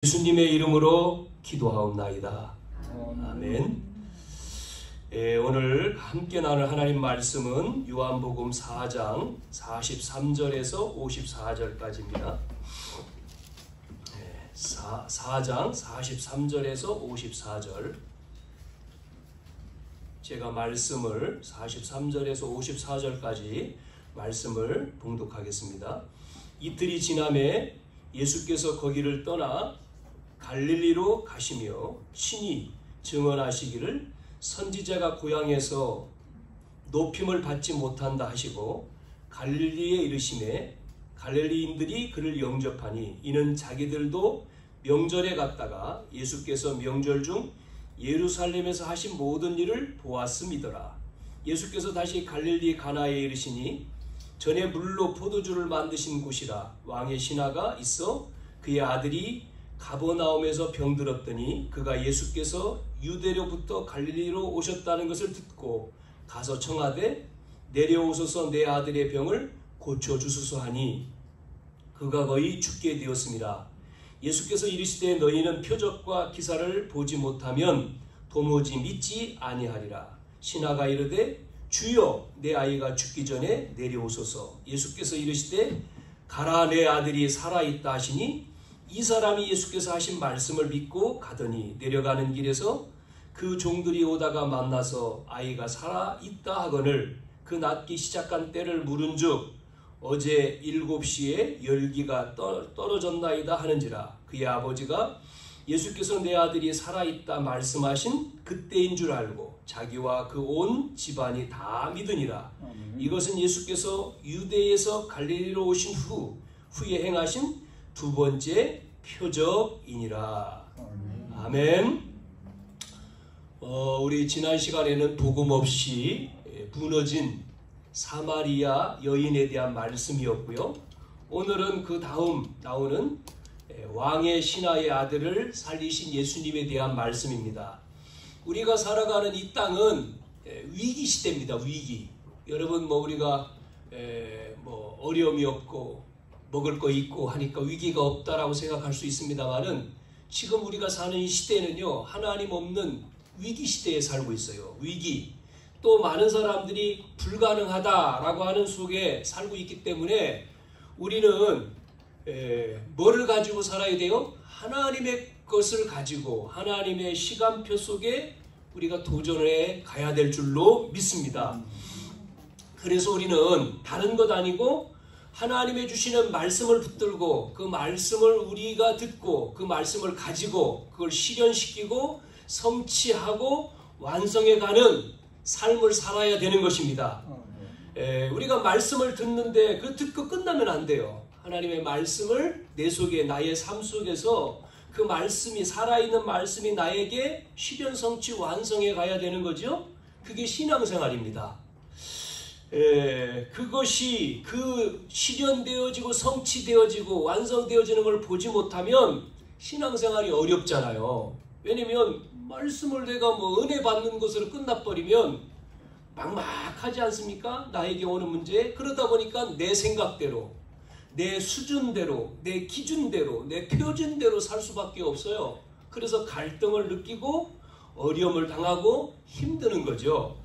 예수님의 이름으로 기도하옵나이다. 아멘. 오늘 함께 나눌 하나님 말씀은 요한복음 4장 43절에서 54절까지입니다. 4장 43절에서 54절. 제가 말씀을 43절에서 54절까지 말씀을 봉독하겠습니다. 이틀이 지남에 예수께서 거기를 떠나 갈릴리로 가시며 친히 증언하시기를 선지자가 고향에서 높임을 받지 못한다 하시고 갈릴리에 이르시매 갈릴리인들이 그를 영접하니 이는 자기들도 명절에 갔다가 예수께서 명절 중 예루살렘에서 하신 모든 일을 보았음이더라. 예수께서 다시 갈릴리 가나에 이르시니 전에 물로 포도주를 만드신 곳이라. 왕의 신하가 있어 그의 아들이 가버나움에서 병들었더니 그가 예수께서 유대로부터 갈릴리로 오셨다는 것을 듣고 가서 청하되 내려오소서 내 아들의 병을 고쳐주소서 하니 그가 거의 죽게 되었습니다. 예수께서 이르시되 너희는 표적과 기사를 보지 못하면 도무지 믿지 아니하리라. 신하가 이르되 주여 내 아이가 죽기 전에 내려오소서. 예수께서 이르시되 가라 내 아들이 살아있다 하시니 이 사람이 예수께서 하신 말씀을 믿고 가더니 내려가는 길에서 그 종들이 오다가 만나서 아이가 살아있다 하거늘 그 낫기 시작한 때를 물은즉 어제 7시에 열기가 떨어졌나이다 하는지라. 그의 아버지가 예수께서 내 아들이 살아있다 말씀하신 그때인 줄 알고 자기와 그 온 집안이 다 믿으니라. 이것은 예수께서 유대에서 갈릴리로 오신 후에 행하신 두 번째 표적이니라. 아멘. 우리 지난 시간에는 복음 없이 무너진 사마리아 여인에 대한 말씀이었고요. 오늘은 그 다음 나오는 왕의 신하의 아들을 살리신 예수님에 대한 말씀입니다. 우리가 살아가는 이 땅은 위기 시대입니다. 위기. 여러분 우리가 어려움이 없고 먹을 거 있고 하니까 위기가 없다라고 생각할 수 있습니다만은 지금 우리가 사는 이 시대는요, 하나님 없는 위기 시대에 살고 있어요. 위기. 또 많은 사람들이 불가능하다라고 하는 속에 살고 있기 때문에 우리는 뭐를 가지고 살아야 돼요? 하나님의 것을 가지고 하나님의 시간표 속에 우리가 도전해 가야 될 줄로 믿습니다. 그래서 우리는 다른 것 아니고 하나님의 주시는 말씀을 붙들고 그 말씀을 우리가 듣고 그 말씀을 가지고 그걸 실현시키고 성취하고 완성해가는 삶을 살아야 되는 것입니다. 우리가 말씀을 듣는데 그 듣고 끝나면 안 돼요. 하나님의 말씀을 내 속에 나의 삶 속에서 그 말씀이 살아있는 말씀이 나에게 실현 성취 완성해 가야 되는 거죠. 그게 신앙생활입니다. 그것이 그 실현되어지고 성취되어지고 완성되어지는 걸 보지 못하면 신앙생활이 어렵잖아요. 왜냐면 말씀을 내가 은혜 받는 것으로 끝나버리면 막막하지 않습니까? 나에게 오는 문제. 그러다 보니까 내 생각대로 내 수준대로 내 기준대로 내 표준대로 살 수밖에 없어요. 그래서 갈등을 느끼고 어려움을 당하고 힘드는 거죠.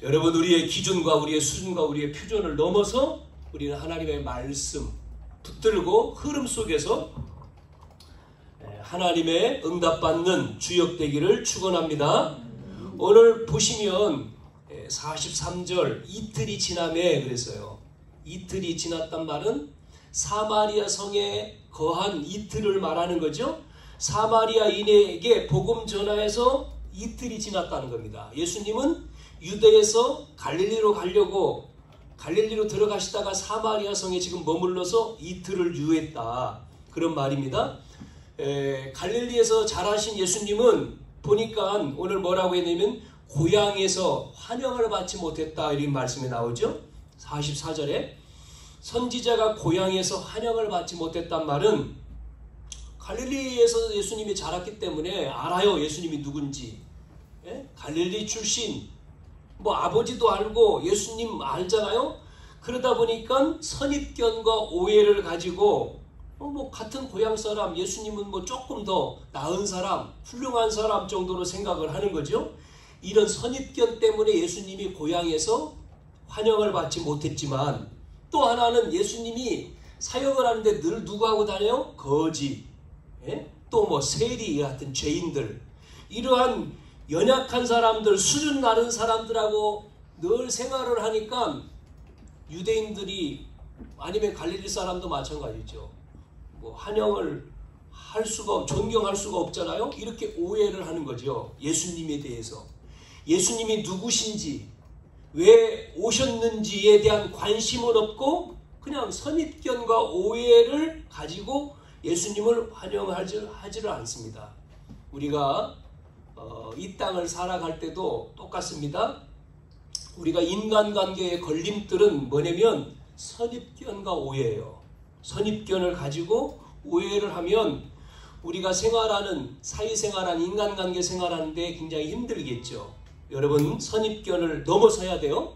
여러분, 우리의 기준과 우리의 수준과 우리의 표준을 넘어서 우리는 하나님의 말씀 붙들고 흐름 속에서 하나님의 응답받는 주역되기를 축원합니다. 오늘 보시면 43절 이틀이 지남에 그랬어요. 이틀이 지났단 말은 사마리아 성에 거한 이틀을 말하는 거죠. 사마리아인에게 복음 전하에서 이틀이 지났다는 겁니다. 예수님은 유대에서 갈릴리로 가려고 갈릴리로 들어가시다가 사마리아 성에 지금 머물러서 이틀을 유했다. 그런 말입니다. 갈릴리에서 자라신 예수님은 보니까 오늘 뭐라고 했냐면 고향에서 환영을 받지 못했다 이런 말씀이 나오죠. 44절에 선지자가 고향에서 환영을 받지 못했단 말은 갈릴리에서 예수님이 자랐기 때문에 알아요. 예수님이 누군지. 갈릴리 출신 아버지도 알고 예수님 알잖아요. 그러다 보니까 선입견과 오해를 가지고 뭐 같은 고향 사람, 예수님은 뭐 조금 더 나은 사람, 훌륭한 사람 정도로 생각을 하는 거죠. 이런 선입견 때문에 예수님이 고향에서 환영을 받지 못했지만, 또 하나는 예수님이 사역을 하는데 늘 누구하고 다녀요? 거지, 또 뭐 세리 같은 죄인들, 이러한 연약한 사람들, 수준 낮은 사람들하고 늘 생활을 하니까 유대인들이, 아니면 갈릴리 사람도 마찬가지죠. 뭐 환영을 할 수가, 존경할 수가 없잖아요. 이렇게 오해를 하는 거죠. 예수님에 대해서. 예수님이 누구신지, 왜 오셨는지에 대한 관심은 없고 그냥 선입견과 오해를 가지고 예수님을 환영하지를 않습니다. 우리가 이 땅을 살아갈 때도 똑같습니다. 우리가 인간관계의 걸림돌은 뭐냐면 선입견과 오해예요. 선입견을 가지고 오해를 하면 우리가 생활하는, 사회생활하는, 인간관계 생활하는데 굉장히 힘들겠죠. 여러분, 선입견을 넘어서야 돼요.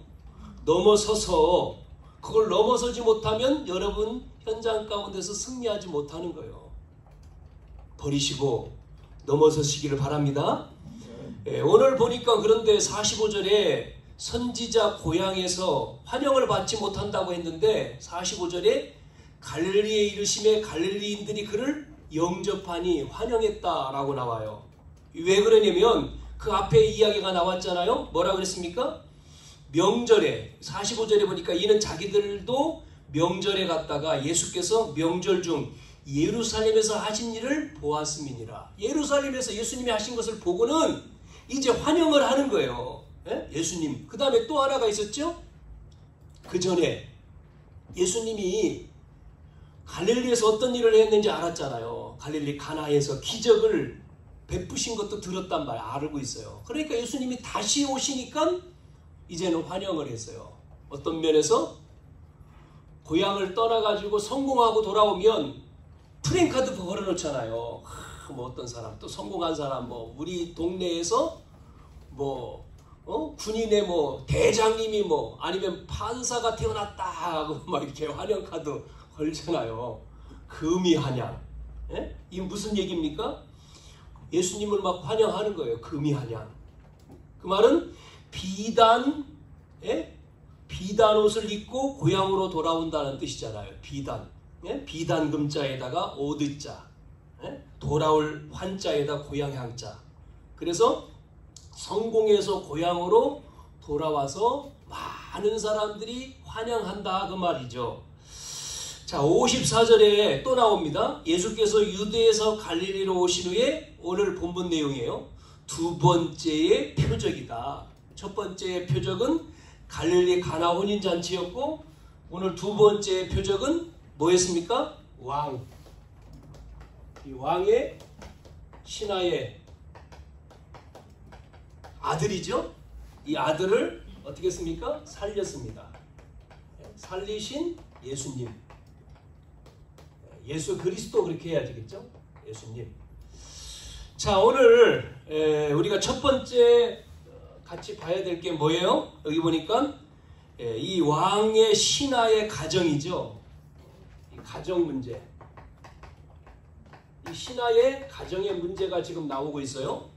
넘어서서, 그걸 넘어서지 못하면 여러분 현장 가운데서 승리하지 못하는 거예요. 버리시고 넘어서시기를 바랍니다. 오늘 보니까 그런데 45절에 선지자 고향에서 환영을 받지 못한다고 했는데 45절에 갈릴리에 이르심에 갈릴리인들이 그를 영접하니 환영했다라고 나와요. 왜 그러냐면 그 앞에 이야기가 나왔잖아요. 뭐라고 그랬습니까? 명절에, 45절에 보니까 이는 자기들도 명절에 갔다가 예수께서 명절 중 예루살렘에서 하신 일을 보았음이니라. 예루살렘에서 예수님이 하신 것을 보고는 이제 환영을 하는 거예요. 예수님. 그 다음에 또 하나가 있었죠. 그 전에 예수님이 갈릴리에서 어떤 일을 했는지 알았잖아요. 갈릴리 가나에서 기적을 베푸신 것도 들었단 말 알고 있어요. 그러니까 예수님이 다시 오시니까 이제는 환영을 했어요. 어떤 면에서 고향을 떠나가지고 성공하고 돌아오면 프랭카드 걸어놓잖아요. 뭐 어떤 사람, 또 성공한 사람, 뭐 우리 동네에서 뭐 군인의 뭐 대장님이 뭐 아니면 판사가 태어났다 하고 막 이렇게 환영카드 걸잖아요. 금이 환영. 이게 무슨 얘기입니까? 예수님을 막 환영하는 거예요. 금이 환영. 그 말은 비단 옷을 입고 고향으로 돌아온다는 뜻이잖아요. 비단. 비단 금자에다가 오드자. 돌아올 환자에다 고향 향자. 그래서 성공해서 고향으로 돌아와서 많은 사람들이 환영한다 그 말이죠. 자, 54절에 또 나옵니다. 예수께서 유대에서 갈릴리로 오신 후에, 오늘 본문 내용이에요. 두 번째의 표적이다. 첫 번째의 표적은 갈릴리 가나 혼인잔치였고, 오늘 두 번째의 표적은 뭐였습니까? 왕. 이 왕의 신하의 아들이죠. 이 아들을 어떻게 했습니까? 살렸습니다. 살리신 예수님. 예수 그리스도 그렇게 해야 되겠죠? 예수님. 자, 오늘 우리가 첫 번째 같이 봐야 될 게 뭐예요? 여기 보니까 이 왕의 신하의 가정이죠. 이 가정 문제. 이 신하의 가정의 문제가 지금 나오고 있어요.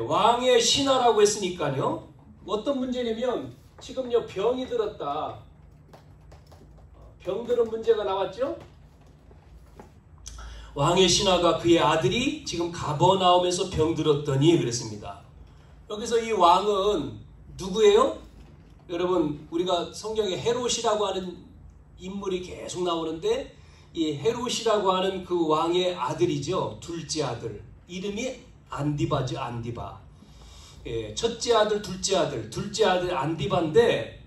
왕의 신하라고 했으니까요. 어떤 문제냐면 지금요 병이 들었다. 병들은 문제가 나왔죠. 왕의 신하가 그의 아들이 지금 가버나움에서 병들었더니 그랬습니다. 여기서 이 왕은 누구예요? 여러분, 우리가 성경에 헤롯이라고 하는 인물이 계속 나오는데 이 헤롯이라고 하는 그 왕의 아들이죠. 둘째 아들. 이름이 안디바죠. 안디바. 첫째 아들, 둘째 아들 안디바인데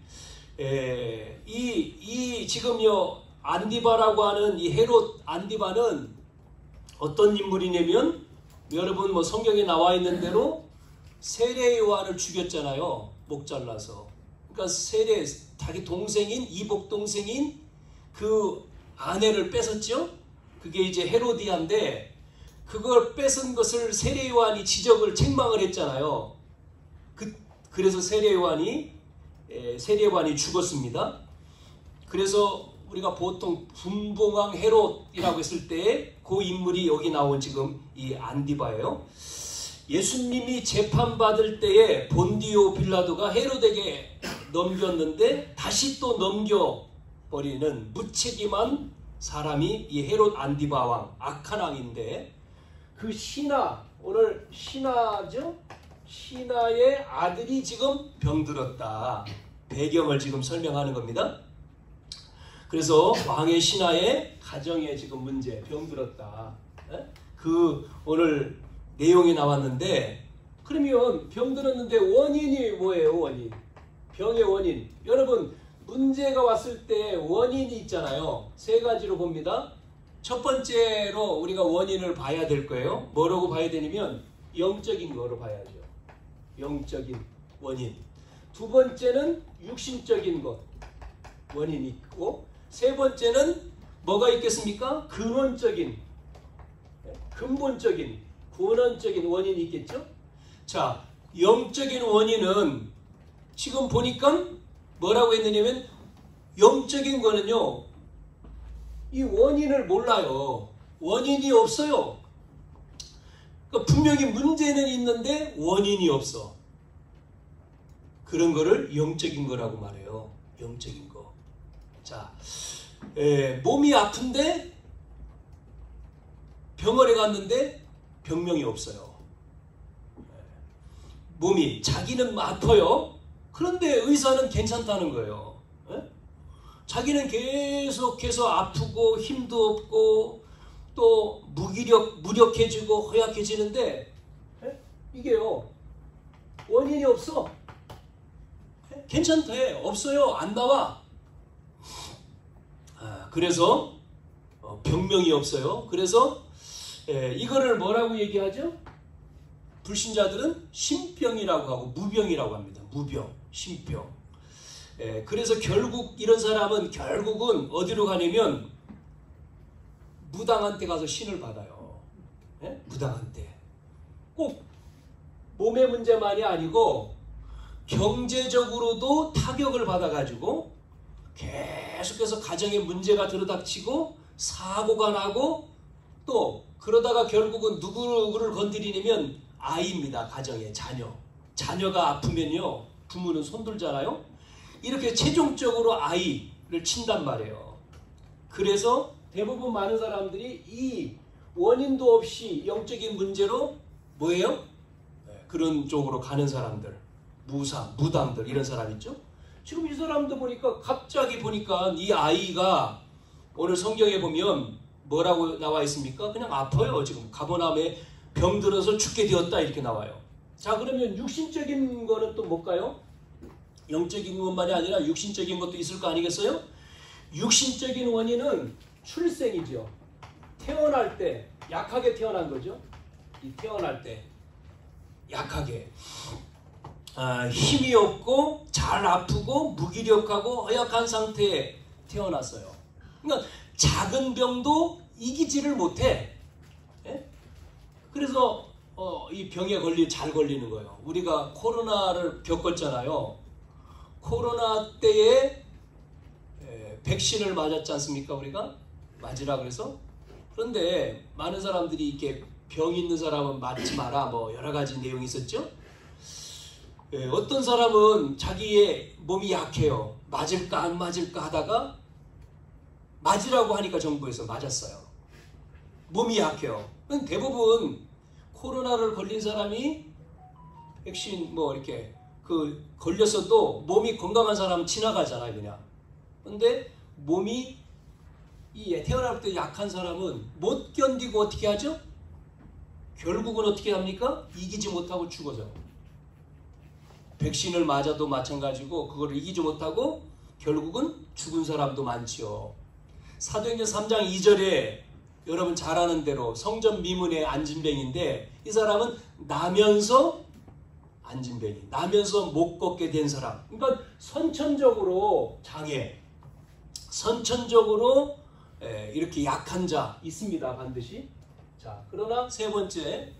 이 지금요 안디바라고 하는 이 헤롯 안디바는 어떤 인물이냐면, 여러분 뭐 성경에 나와 있는 대로 세례 요한을 죽였잖아요. 목 잘라서. 그러니까 자기 동생인, 이복 동생인 그 아내를 뺏었죠. 그게 이제 헤로디아인데, 그걸 뺏은 것을 세례 요한이 책망을 했잖아요. 그래서 세례 요한이 죽었습니다. 그래서 우리가 보통 분봉왕 헤롯이라고 했을 때 그 인물이 여기 나온 지금 이 안디바예요. 예수님이 재판받을 때에 본디오 빌라도가 헤롯에게 넘겼는데 다시 또 넘겨버리는 무책임한 사람이 이 헤롯 안디바 왕, 악한 왕인데, 그 신하, 오늘 신하죠? 신하의 아들이 지금 병들었다. 배경을 지금 설명하는 겁니다. 그래서 왕의 신하의 가정에 지금 문제, 병들었다. 그 오늘 내용이 나왔는데, 그러면 병들었는데 원인이 뭐예요? 원인. 병의 원인. 여러분, 문제가 왔을 때 원인이 있잖아요. 세 가지로 봅니다. 첫 번째로 우리가 원인을 봐야 될 거예요. 뭐라고 봐야 되냐면 영적인 거로 봐야죠. 영적인 원인. 두 번째는 육신적인 것, 원인이 있고, 세 번째는 뭐가 있겠습니까? 근원적인, 근본적인, 근원적인 원인이 있겠죠? 자, 영적인 원인은 지금 보니까 뭐라고 했느냐면, 영적인 거는요, 이 원인을 몰라요. 원인이 없어요. 그러니까 분명히 문제는 있는데 원인이 없어. 그런 거를 영적인 거라고 말해요. 영적인 거. 자, 몸이 아픈데 병원에 갔는데 병명이 없어요. 몸이, 자기는 아파요. 그런데 의사는 괜찮다는 거예요. 자기는 계속해서 아프고 힘도 없고 또 무력해지고 허약해지는데 이게요, 원인이 없어. 괜찮대. 없어요. 안 나와. 그래서 병명이 없어요. 그래서 이거를 뭐라고 얘기하죠? 불신자들은 신병이라고 하고 무병이라고 합니다. 무병, 신병. 그래서 결국 이런 사람은 결국은 어디로 가냐면 무당한테 가서 신을 받아요. 무당한테. 꼭 몸의 문제만이 아니고 경제적으로도 타격을 받아가지고 계속해서 가정에 문제가 들어닥치고 사고가 나고, 또 그러다가 결국은 누구를 건드리냐면 아이입니다. 가정의 자녀. 자녀가 아프면요, 부모는 손들잖아요. 이렇게 최종적으로 아이를 친단 말이에요. 그래서 대부분 많은 사람들이 이 원인도 없이 영적인 문제로 뭐예요? 그런 쪽으로 가는 사람들, 무당들, 이런 사람 있죠? 지금 이 사람도 보니까 갑자기 보니까 이 아이가 오늘 성경에 보면 뭐라고 나와 있습니까? 그냥 아파요. 지금 가버나움에 병들어서 죽게 되었다, 이렇게 나와요. 자, 그러면 육신적인 거는 또 뭘까요? 영적인 것만이 아니라 육신적인 것도 있을 거 아니겠어요? 육신적인 원인은 출생이죠. 태어날 때 약하게 태어난 거죠. 이 태어날 때 약하게, 힘이 없고 잘 아프고 무기력하고 허약한 상태에 태어났어요. 그러니까 작은 병도 이기지를 못해. 그래서 이 병에 잘 걸리는 거예요. 우리가 코로나를 겪었잖아요. 코로나 때에 백신을 맞았지 않습니까? 우리가 맞으라 그래서. 그런데 많은 사람들이 이렇게 병 있는 사람은 맞지 마라, 뭐 여러 가지 내용이 있었죠. 어떤 사람은 자기의 몸이 약해요. 맞을까 안 맞을까 하다가 맞으라고 하니까 정부에서 맞았어요. 몸이 약해요. 대부분 코로나를 걸린 사람이 백신 뭐 이렇게 걸렸어도 몸이 건강한 사람은 지나가잖아요, 그냥. 근데 몸이 태어날 때 약한 사람은 못 견디고 어떻게 하죠? 결국은 어떻게 합니까? 이기지 못하고 죽어요. 백신을 맞아도 마찬가지고 그걸 이기지 못하고 결국은 죽은 사람도 많지요. 사도행전 3장 2절에 여러분 잘 아는 대로 성전 미문의 안진뱅인데, 이 사람은 나면서 안진뱅이, 나면서 못 걷게 된 사람. 그러니까 선천적으로 장애, 선천적으로 이렇게 약한 자 있습니다, 반드시. 자, 그러나 세 번째,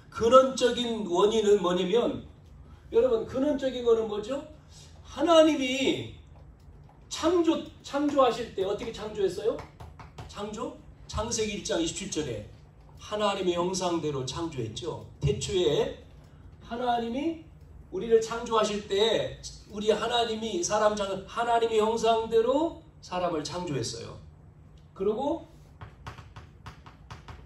근원적인 원인은 뭐냐면, 여러분 근원적인 거는 뭐죠? 하나님이 창조하실 때 어떻게 창조했어요? 창세기 1장 27절에 하나님의 형상대로 창조했죠. 태초에 하나님이 우리를 창조하실 때 우리 하나님이 하나님의 형상대로 사람을 창조했어요. 그리고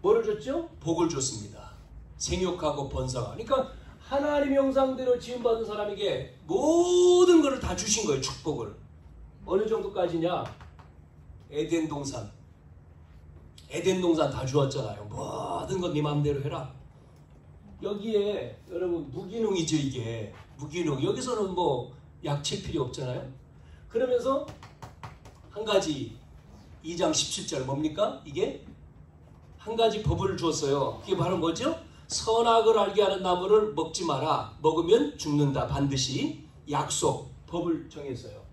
뭐를 줬죠? 복을 줬습니다. 생육하고 번성하. 그러니까 하나님의 형상대로 지음받은 사람에게 모든 것을 다 주신 거예요. 축복을. 어느 정도까지냐? 에덴 동산 다 주었잖아요. 모든 것 네 마음대로 해라. 여기에 여러분 무기능이죠. 이게 무기능. 여기서는 뭐 약칠 필요 없잖아요. 그러면서 한 가지 2장 17절 뭡니까? 이게 한 가지 법을 주었어요. 그게 바로 뭐죠? 선악을 알게 하는 나무를 먹지 마라. 먹으면 죽는다. 반드시 약속, 법을 정했어요.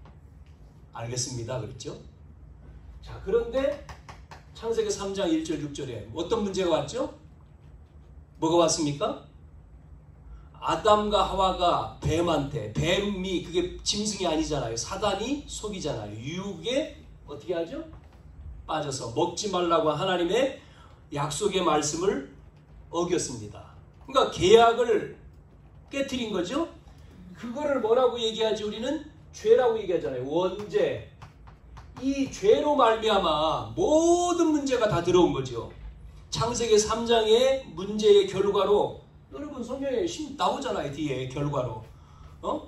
알겠습니다. 그랬죠? 자, 그런데 창세기 3장 1절 6절에 어떤 문제가 왔죠? 뭐가 왔습니까? 아담과 하와가 뱀한테, 뱀이 그게 짐승이 아니잖아요. 사단이 속이잖아요. 유혹에 어떻게 하죠? 빠져서 먹지 말라고 하나님의 약속의 말씀을 어겼습니다. 그러니까 계약을 깨트린 거죠. 그거를 뭐라고 얘기하지? 우리는 죄라고 얘기하잖아요. 원죄. 이 죄로 말미암아 모든 문제가 다 들어온 거죠. 창세기 3장의 문제의 결과로 여러분 성경에 나오잖아요. 뒤에 결과로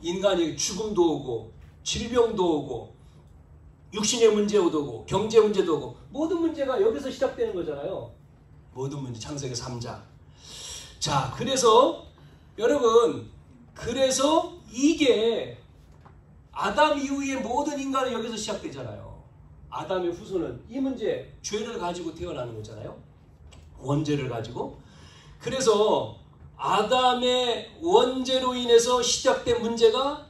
인간이 죽음도 오고 질병도 오고 육신의 문제도 오고 경제 문제도 오고 모든 문제가 여기서 시작되는 거잖아요. 모든 문제 창세기 3장. 자, 그래서 여러분 그래서 이게 아담 이후의 모든 인간은 여기서 시작되잖아요. 아담의 후손은 이 문제 죄를 가지고 태어나는 거잖아요. 원죄를 가지고. 그래서 아담의 원죄로 인해서 시작된 문제가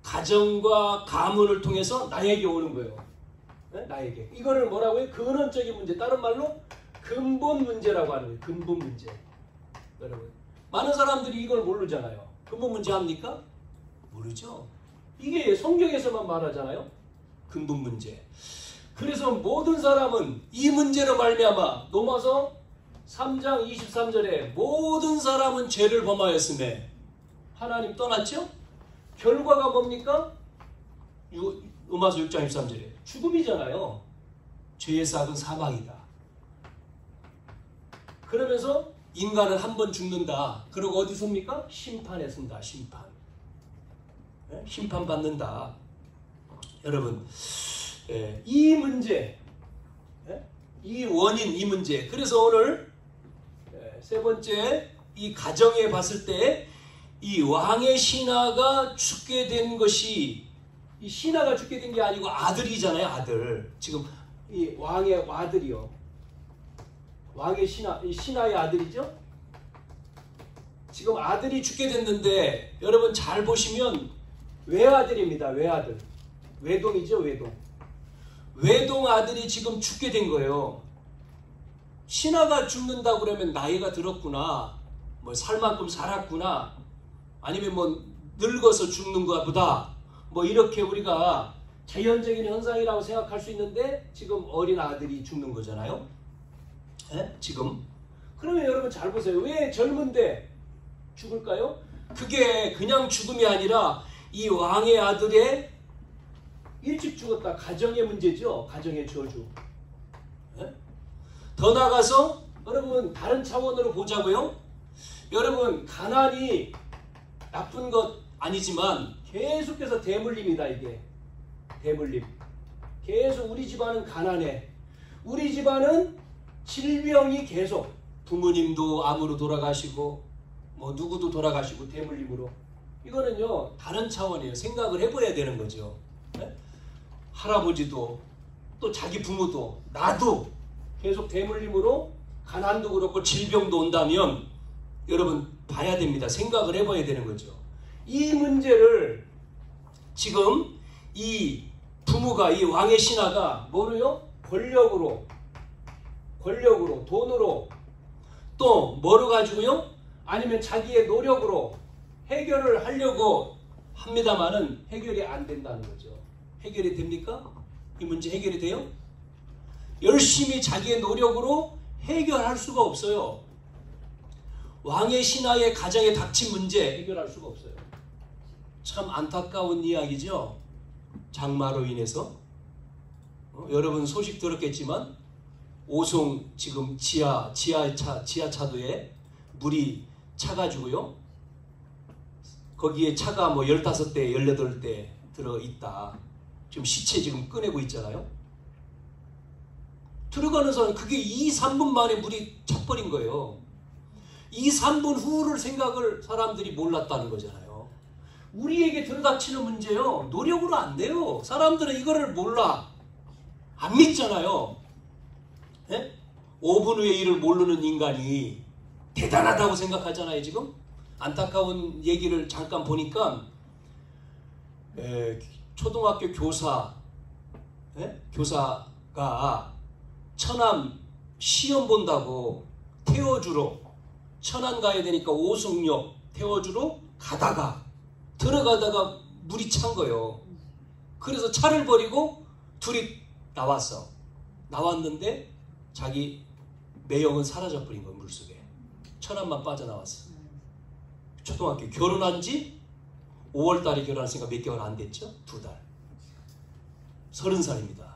가정과 가문을 통해서 나에게 오는 거예요. 네? 나에게. 이거를 뭐라고 해요? 근원적인 문제. 다른 말로 근본 문제라고 하는 거예요. 근본 문제. 여러분 많은 사람들이 이걸 모르잖아요. 근본 문제 합니까? 모르죠. 이게 성경에서만 말하잖아요. 근본 문제. 그래서 모든 사람은 이 문제로 말미암아 로마서 3장 23절에 모든 사람은 죄를 범하였음에 하나님 떠났죠? 결과가 뭡니까? 로마서 6장 23절에 죽음이잖아요. 죄의 삭은 사망이다. 그러면서 인간은 한 번 죽는다. 그리고 어디 섭니까? 심판에 쓴다. 심판. 네? 심판받는다. 여러분 이 문제, 이 원인, 이 문제. 그래서 오늘 세 번째 이 가정에 봤을 때 이 왕의 신하가 죽게 된 것이 이 신하가 죽게 된 게 아니고 아들이잖아요. 아들. 지금 이 왕의 아들이요. 왕의 신하의 아들이죠. 지금 아들이 죽게 됐는데 여러분 잘 보시면 외아들입니다. 외아들. 외동이죠. 외동 아들이 지금 죽게 된 거예요. 신하가 죽는다고 그러면 나이가 들었구나. 뭐 살 만큼 살았구나. 아니면 뭐 늙어서 죽는 것보다 뭐 이렇게 우리가 자연적인 현상이라고 생각할 수 있는데 지금 어린 아들이 죽는 거잖아요. 지금. 그러면 여러분 잘 보세요. 왜 젊은데 죽을까요? 그게 그냥 죽음이 아니라 이 왕의 아들의 일찍 죽었다. 가정의 문제죠. 가정의 저주. 더 나가서 여러분 다른 차원으로 보자고요. 여러분 가난이 나쁜 것 아니지만 계속해서 대물림이다. 이게 대물림. 계속 우리 집안은 가난해. 우리 집안은 질병이 계속. 부모님도 암으로 돌아가시고 뭐 누구도 돌아가시고 대물림으로. 이거는요 다른 차원이에요. 생각을 해봐야 되는 거죠. 할아버지도 또 자기 부모도 나도 계속 대물림으로 가난도 그렇고 질병도 온다면 여러분 봐야 됩니다. 생각을 해봐야 되는 거죠. 이 문제를 지금 이 부모가 이 왕의 신하가 뭐로요? 권력으로 돈으로 또 뭐로 가지고요? 아니면 자기의 노력으로 해결을 하려고 합니다만은 해결이 안 된다는 거죠. 해결이 됩니까? 이 문제 해결이 돼요? 열심히 자기의 노력으로 해결할 수가 없어요. 왕의 신하의 가정에 닥친 문제 해결할 수가 없어요. 참 안타까운 이야기죠. 장마로 인해서 여러분 소식 들었겠지만 오송 지금 지하차도에 물이 차가지고요. 거기에 차가 뭐 15대 18대 들어있다. 지금 시체 지금 꺼내고 있잖아요. 들어가는 사람 그게 2, 3분 만에 물이 차버린 거예요. 2, 3분 후를 생각을 사람들이 몰랐다는 거잖아요. 우리에게 들어닥치는 문제요. 노력으로 안 돼요. 사람들은 이거를 몰라. 안 믿잖아요. 네? 5분 후의 일을 모르는 인간이 대단하다고 생각하잖아요. 지금 안타까운 얘기를 잠깐 보니까 초등학교 교사가 천안 시험 본다고 태워주러 천안 가야 되니까 오송역 태워주러 들어가다가 물이 찬 거예요. 그래서 차를 버리고 둘이 나왔는데 자기 매형은 사라져버린 거예요. 물속에. 천안만 빠져나왔어. 초등학교 결혼한 지 5월달에 결혼했으니까 몇 개월 안 됐죠? 2달. 30살입니다.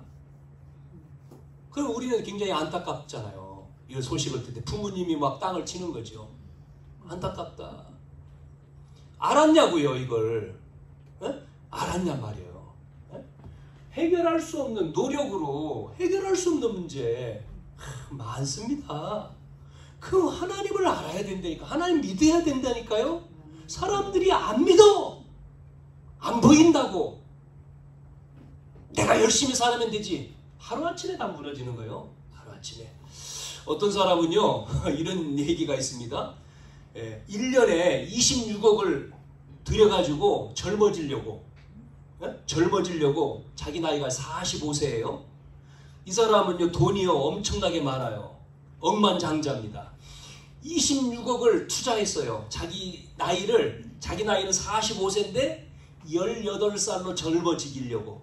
그럼 우리는 굉장히 안타깝잖아요. 이 소식을 듣때 부모님이 막 땅을 치는 거죠. 안타깝다. 알았냐고요, 이걸. 에? 알았냔 말이에요. 에? 해결할 수 없는 노력으로 해결할 수 없는 문제 많습니다. 그 하나님을 알아야 된다니까. 하나님 믿어야 된다니까요. 사람들이 안 믿어. 안 보인다고. 내가 열심히 살면 되지. 하루아침에 다 무너지는 거예요. 하루아침에. 어떤 사람은요. 이런 얘기가 있습니다. 1년에 26억을 들여가지고 젊어지려고 자기 나이가 45세예요. 이 사람은요. 돈이요. 엄청나게 많아요. 억만장자입니다. 26억을 투자했어요. 자기 나이는 45세인데 18살로 젊어지기려고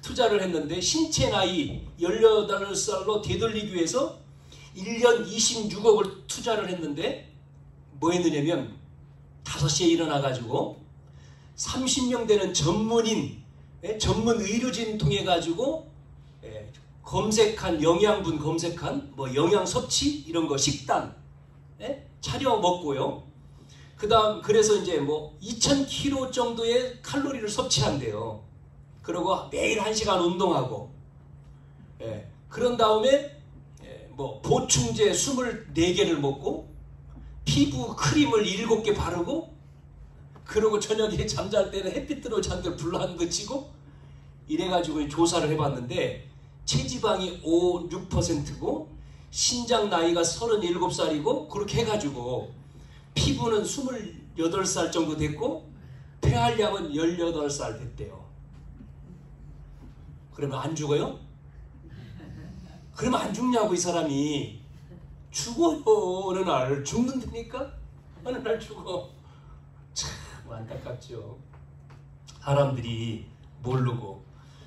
투자를 했는데 신체 나이 18살로 되돌리기 위해서 1년 26억을 투자를 했는데 뭐 했느냐면 5시에 일어나가지고 30명 되는 전문 의료진 통해 가지고 검색한 영양분 검색한 뭐 영양 섭취 이런 거 식단 차려 먹고요. 그다음 그래서 이제 뭐 2000kcal 정도의 칼로리를 섭취한대요. 그리고 매일 1시간 운동하고 그런 다음에 뭐 보충제 24개를 먹고 피부 크림을 7개 바르고 그리고 저녁에 잠잘 때는 햇빛 들어 잔들 불 안 그치고 이래가지고 조사를 해봤는데 체지방이 6%고 신장 나이가 37살이고 그렇게 해가지고 피부는 28살 정도 됐고 폐활량은 18살 됐대요. 그러면 안 죽어요? 그러면 안 죽냐고. 이 사람이 죽어요. 어느 날 죽는다니까? 어느 날 죽어. 참 안타깝죠. 사람들이 모르고.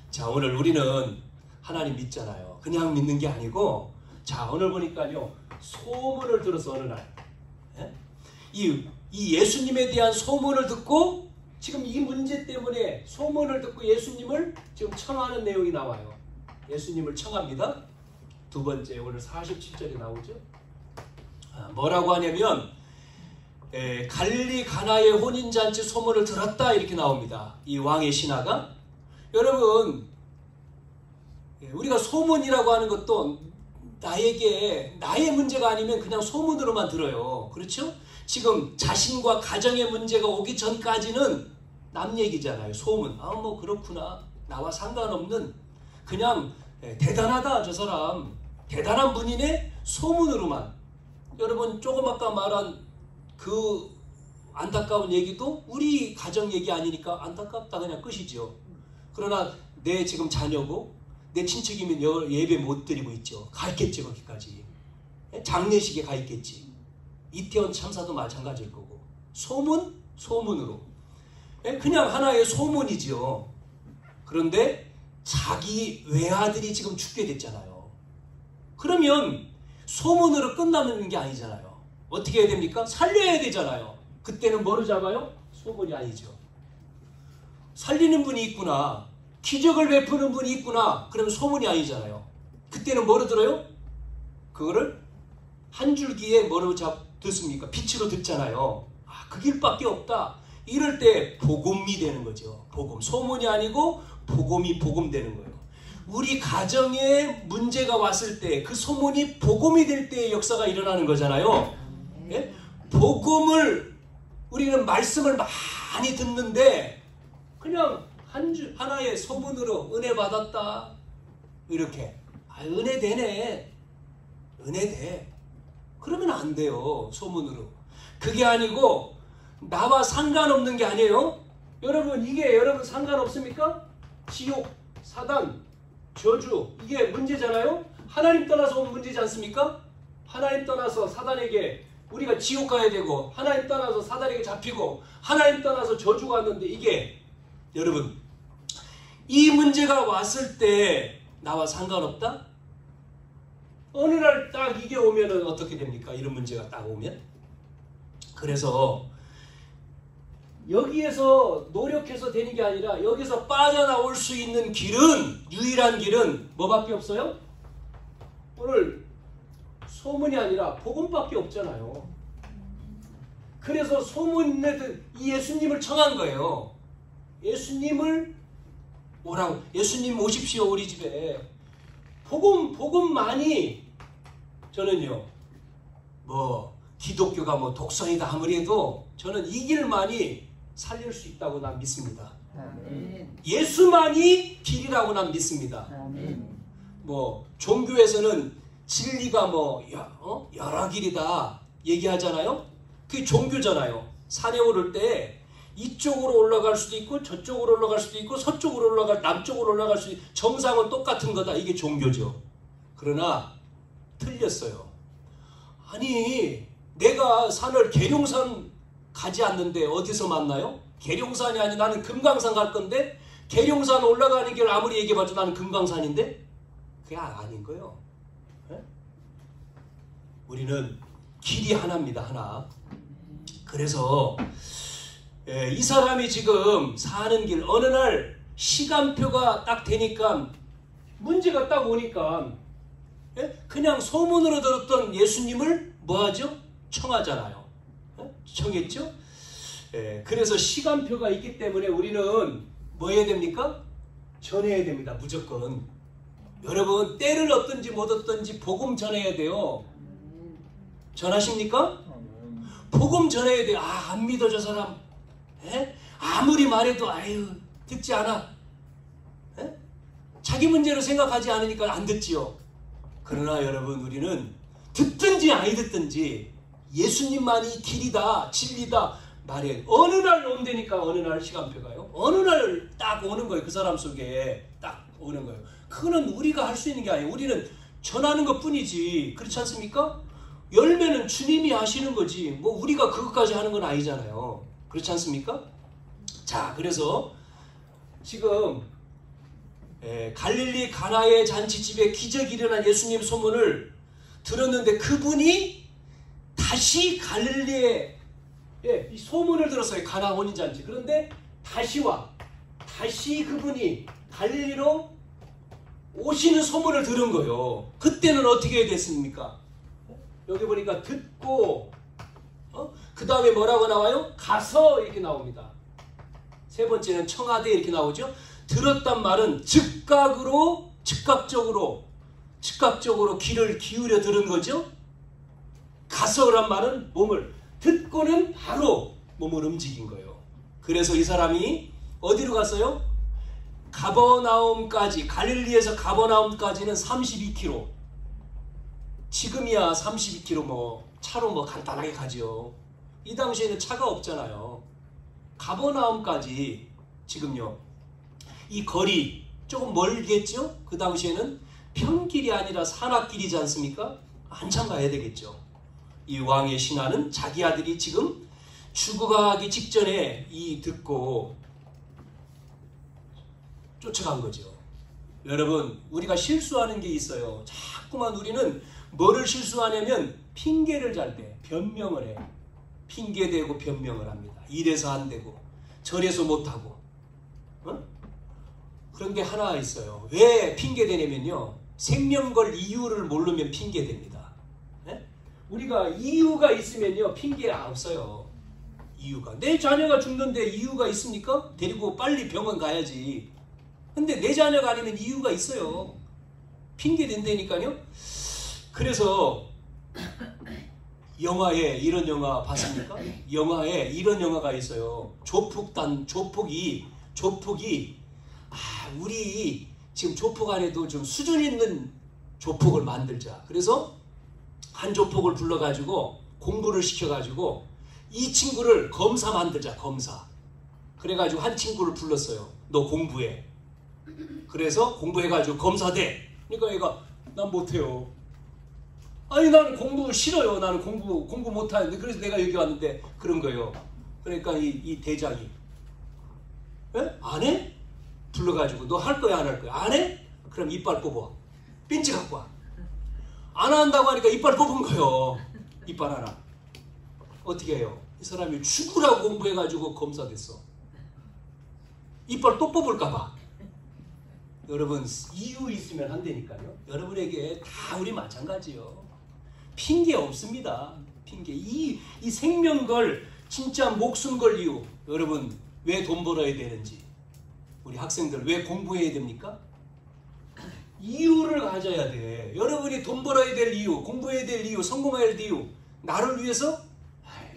자, 오늘 우리는 하나님 믿잖아요. 그냥 믿는 게 아니고, 자, 오늘 보니까요, 소문을 들어서 어느 날, 이 예수님에 대한 소문을 듣고, 지금 이 문제 때문에 소문을 듣고 예수님을 지금 청하는 내용이 나와요. 예수님을 청합니다. 두 번째, 오늘 47절에 나오죠. 뭐라고 하냐면, 갈릴리 가나의 혼인잔치 소문을 들었다 이렇게 나옵니다. 이 왕의 신하가. 여러분, 우리가 소문이라고 하는 것도 나의 문제가 아니면 그냥 소문으로만 들어요. 그렇죠? 지금 자신과 가정의 문제가 오기 전까지는 남 얘기잖아요. 소문. 뭐 그렇구나. 나와 상관없는 그냥 대단하다 저 사람. 대단한 분이네. 소문으로만. 여러분 조금 아까 말한 그 안타까운 얘기도 우리 가정 얘기 아니니까 안타깝다 그냥 끝이죠. 그러나 내 지금 자녀고 내 친척이면 예배 못 드리고 있죠. 가 있겠지 거기까지. 장례식에 가 있겠지. 이태원 참사도 마찬가지일 거고. 소문으로. 그냥 하나의 소문이죠. 그런데 자기 외아들이 지금 죽게 됐잖아요. 그러면 소문으로 끝나는 게 아니잖아요. 어떻게 해야 됩니까? 살려야 되잖아요. 그때는 뭐를 잡아요? 소문이 아니죠. 살리는 분이 있구나. 기적을 베푸는 분이 있구나. 그러면 소문이 아니잖아요. 그때는 뭐로 들어요? 그거를 한 줄기에 뭐로 듣습니까? 빛으로 듣잖아요. 아, 그 길밖에 없다. 이럴 때 복음이 되는 거죠. 복음. 소문이 아니고 복음이 복음되는 거예요. 우리 가정에 문제가 왔을 때 그 소문이 복음이 될 때의 역사가 일어나는 거잖아요. 예? 복음을 우리는 말씀을 많이 듣는데 그냥 하나의 소문으로 은혜 받았다 이렇게 은혜 되네 은혜 돼 그러면 안 돼요. 소문으로. 그게 아니고 나와 상관없는 게 아니에요. 여러분 이게 여러분 상관없습니까? 지옥, 사단, 저주 이게 문제잖아요. 하나님 떠나서 온 문제지 않습니까? 하나님 떠나서 사단에게 우리가 지옥 가야 되고 하나님 떠나서 사단에게 잡히고 하나님 떠나서 저주가 왔는데 이게 여러분 이 문제가 왔을 때 나와 상관없다? 어느 날 딱 이게 오면은 어떻게 됩니까? 이런 문제가 딱 오면. 그래서 여기에서 노력해서 되는 게 아니라 여기서 빠져나올 수 있는 길은 유일한 길은 뭐밖에 없어요? 오늘 소문이 아니라 복음밖에 없잖아요. 그래서 소문에 이 예수님을 청한 거예요. 예수님을 뭐라고? 예수님 오십시오 우리 집에. 복음만이 저는요 뭐 기독교가 뭐 독선이다 아무리 해도 저는 이 길만이 살릴 수 있다고 난 믿습니다. 아멘. 예수만이 길이라고 난 믿습니다. 아멘. 뭐 종교에서는 진리가 뭐 여러 길이다 얘기하잖아요. 그게 종교잖아요. 산에 오를 때 이쪽으로 올라갈 수도 있고 저쪽으로 올라갈 수도 있고 서쪽으로 남쪽으로 올라갈 수도 있고 정상은 똑같은 거다. 이게 종교죠. 그러나 틀렸어요. 아니 내가 산을 계룡산 가지 않는데 어디서 만나요? 계룡산이 아니 나는 금강산 갈 건데 계룡산 올라가는 길 아무리 얘기해봐도 나는 금강산인데 그게 아닌 거예요. 네? 우리는 길이 하나입니다. 하나. 그래서 이 사람이 지금 사는 길 어느 날 시간표가 딱 되니까 문제가 딱 오니까 그냥 소문으로 들었던 예수님을 뭐하죠? 청하잖아요. 청했죠? 그래서 시간표가 있기 때문에 우리는 뭐 해야 됩니까? 전해야 됩니다. 무조건. 여러분 때를 얻든지 못 얻든지 복음 전해야 돼요. 전하십니까? 복음 전해야 돼요. 아, 안 믿어 저 사람. 아무리 말해도 아유 듣지 않아. 자기 문제로 생각하지 않으니까 안 듣지요. 그러나 여러분 우리는 듣든지 아니 듣든지 예수님만이 길이다 진리다 말해. 어느 날 온다니까. 어느 날 시간표가요. 어느 날 딱 오는 거예요. 그 사람 속에 딱 오는 거예요. 그거는 우리가 할 수 있는 게 아니에요. 우리는 전하는 것 뿐이지. 그렇지 않습니까? 열매는 주님이 하시는 거지 뭐 우리가 그것까지 하는 건 아니잖아요. 그렇지 않습니까? 자, 그래서 지금 갈릴리 가나의 잔치집에 기적이 일어난 예수님 소문을 들었는데 그분이 다시 갈릴리에 이 소문을 들었어요. 가나 혼인잔치. 그런데 다시 그분이 갈릴리로 오시는 소문을 들은 거예요. 그때는 어떻게 됐습니까? 여기 보니까 듣고 그 다음에 뭐라고 나와요? 가서 이렇게 나옵니다. 세 번째는 청하되 이렇게 나오죠. 들었단 말은 즉각적으로 귀를 기울여 들은 거죠. 가서란 말은 몸을 듣고는 바로 몸을 움직인 거예요. 그래서 이 사람이 어디로 갔어요? 가버나움까지. 갈릴리에서 가버나움까지는 32km. 지금이야 32km 뭐 차로 뭐 간단하게 가죠. 이 당시에는 차가 없잖아요. 가버나움까지 지금요. 이 거리 조금 멀겠죠? 그 당시에는 평길이 아니라 산악길이지 않습니까? 한참 가야 되겠죠. 이 왕의 신하는 자기 아들이 지금 죽어가기 직전에 듣고 쫓아간 거죠. 여러분, 우리가 실수하는 게 있어요. 자꾸만 우리는 뭐를 실수하냐면 핑계를 잘 대. 변명을 해. 핑계대고 변명을 합니다. 이래서 안 되고 저래서 못하고. 그런 게 하나 있어요. 왜 핑계대냐면요. 생명 걸 이유를 모르면 핑계됩니다. 네? 우리가 이유가 있으면요. 핑계가 없어요. 이유가. 내 자녀가 죽는데 이유가 있습니까? 데리고 빨리 병원 가야지. 근데 내 자녀가 아니면 이유가 있어요. 핑계 댄다니까요. 그래서 영화에 이런 영화 봤습니까? 영화에 이런 영화가 있어요. 조폭이 우리 지금 조폭 안에도 좀 수준 있는 조폭을 만들자. 그래서 한 조폭을 불러가지고 공부를 시켜가지고 이 친구를 검사 만들자. 검사. 그래가지고 한 친구를 불렀어요. 너 공부해. 그래서 공부해가지고 검사 돼. 그러니까 얘가 난 못해요. 아니 나는 공부 싫어요. 나는 공부 못하는데. 그래서 내가 여기 왔는데 그런 거예요. 그러니까 이 대장이 에? 안 해? 불러가지고 너 할 거야 안 할 거야? 안 해? 그럼 이빨 뽑아. 핀치 갖고 와. 안 한다고 하니까 이빨 뽑은 거예요. 이빨 하나. 어떻게 해요? 이 사람이 죽으라고 공부해가지고 검사 됐어. 이빨 또 뽑을까 봐. 여러분 이유 있으면 안 되니까요. 여러분에게 다 우리 마찬가지요. 핑계 없습니다. 핑계. 이 생명 걸 진짜 목숨 걸 이유. 여러분 왜 돈 벌어야 되는지. 우리 학생들 왜 공부해야 됩니까? 이유를 가져야 돼. 여러분이 돈 벌어야 될 이유, 공부해야 될 이유, 성공해야 될 이유. 나를 위해서?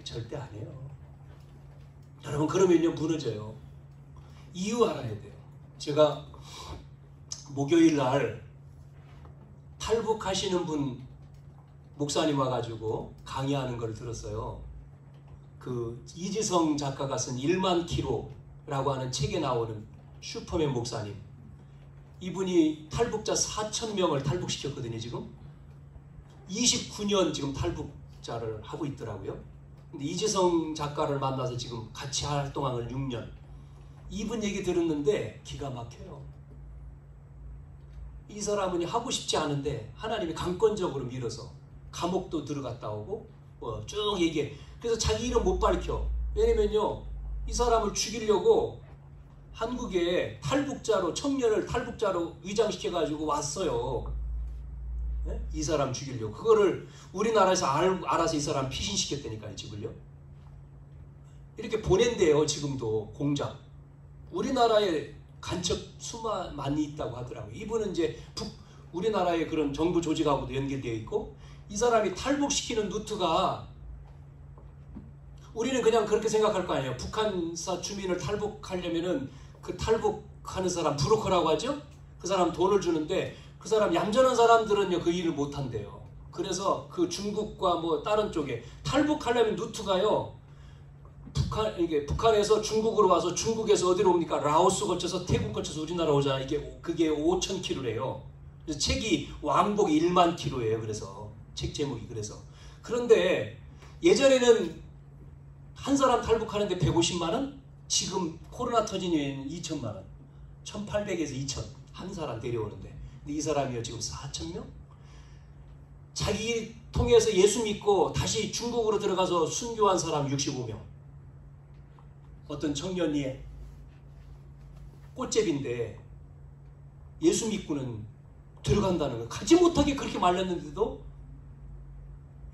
절대 안 해요. 여러분 그러면요 무너져요. 이유 알아야 돼요. 제가 목요일 날 탈북하시는 분 목사님 와가지고 강의하는 걸 들었어요. 그 이지성 작가가 쓴 1만 킬로라고 하는 책에 나오는 슈퍼맨 목사님. 이분이 탈북자 4,000명을 탈북시켰거든요. 지금 29년 지금 탈북자를 하고 있더라고요. 근데 이지성 작가를 만나서 지금 같이 활동한 6년. 이분 얘기 들었는데 기가 막혀요. 이 사람은 하고 싶지 않은데 하나님이 강권적으로 밀어서 감옥도 들어갔다 오고 쭉 얘기해. 그래서 자기 이름 못 밝혀. 왜냐면요 이 사람을 죽이려고 한국에 탈북자로 청년을 탈북자로 위장시켜가지고 왔어요. 네? 이 사람 죽이려고. 그거를 우리나라에서 알아서 이 사람 피신시켰다니까요. 집을요. 이렇게 보낸대요. 지금도 공작. 우리나라에 간첩 많이 있다고 하더라고요. 이분은 이제 우리나라의 그런 정부 조직하고도 연결되어 있고, 이 사람이 탈북시키는 루트가, 우리는 그냥 그렇게 생각할 거 아니에요. 북한사 주민을 탈북하려면은 그 탈북하는 사람 브로커라고 하죠? 그 사람 돈을 주는데 그 사람 얌전한 사람들은요 그 일을 못 한대요. 그래서 그 중국과 뭐 다른 쪽에 탈북하려면 루트가요, 북한에서 중국으로 와서 중국에서 어디로 옵니까? 라오스 거쳐서 태국 거쳐서 우리나라 오잖아요. 그게 5,000km래요. 그래서 책이 왕복 1만 km예요. 그래서 책 제목이 그래서. 그런데 예전에는 한 사람 탈북하는데 150만 원? 지금 코로나 터진 이후에는 2천만 원. 1,800에서 2천. 한 사람 데려오는데. 근데 이 사람이요 지금 4,000명? 자기 통해서 예수 믿고 다시 중국으로 들어가서 순교한 사람 65명. 어떤 청년이 꽃제비인데 예수 믿고는 들어간다는 거. 가지 못하게 그렇게 말렸는데도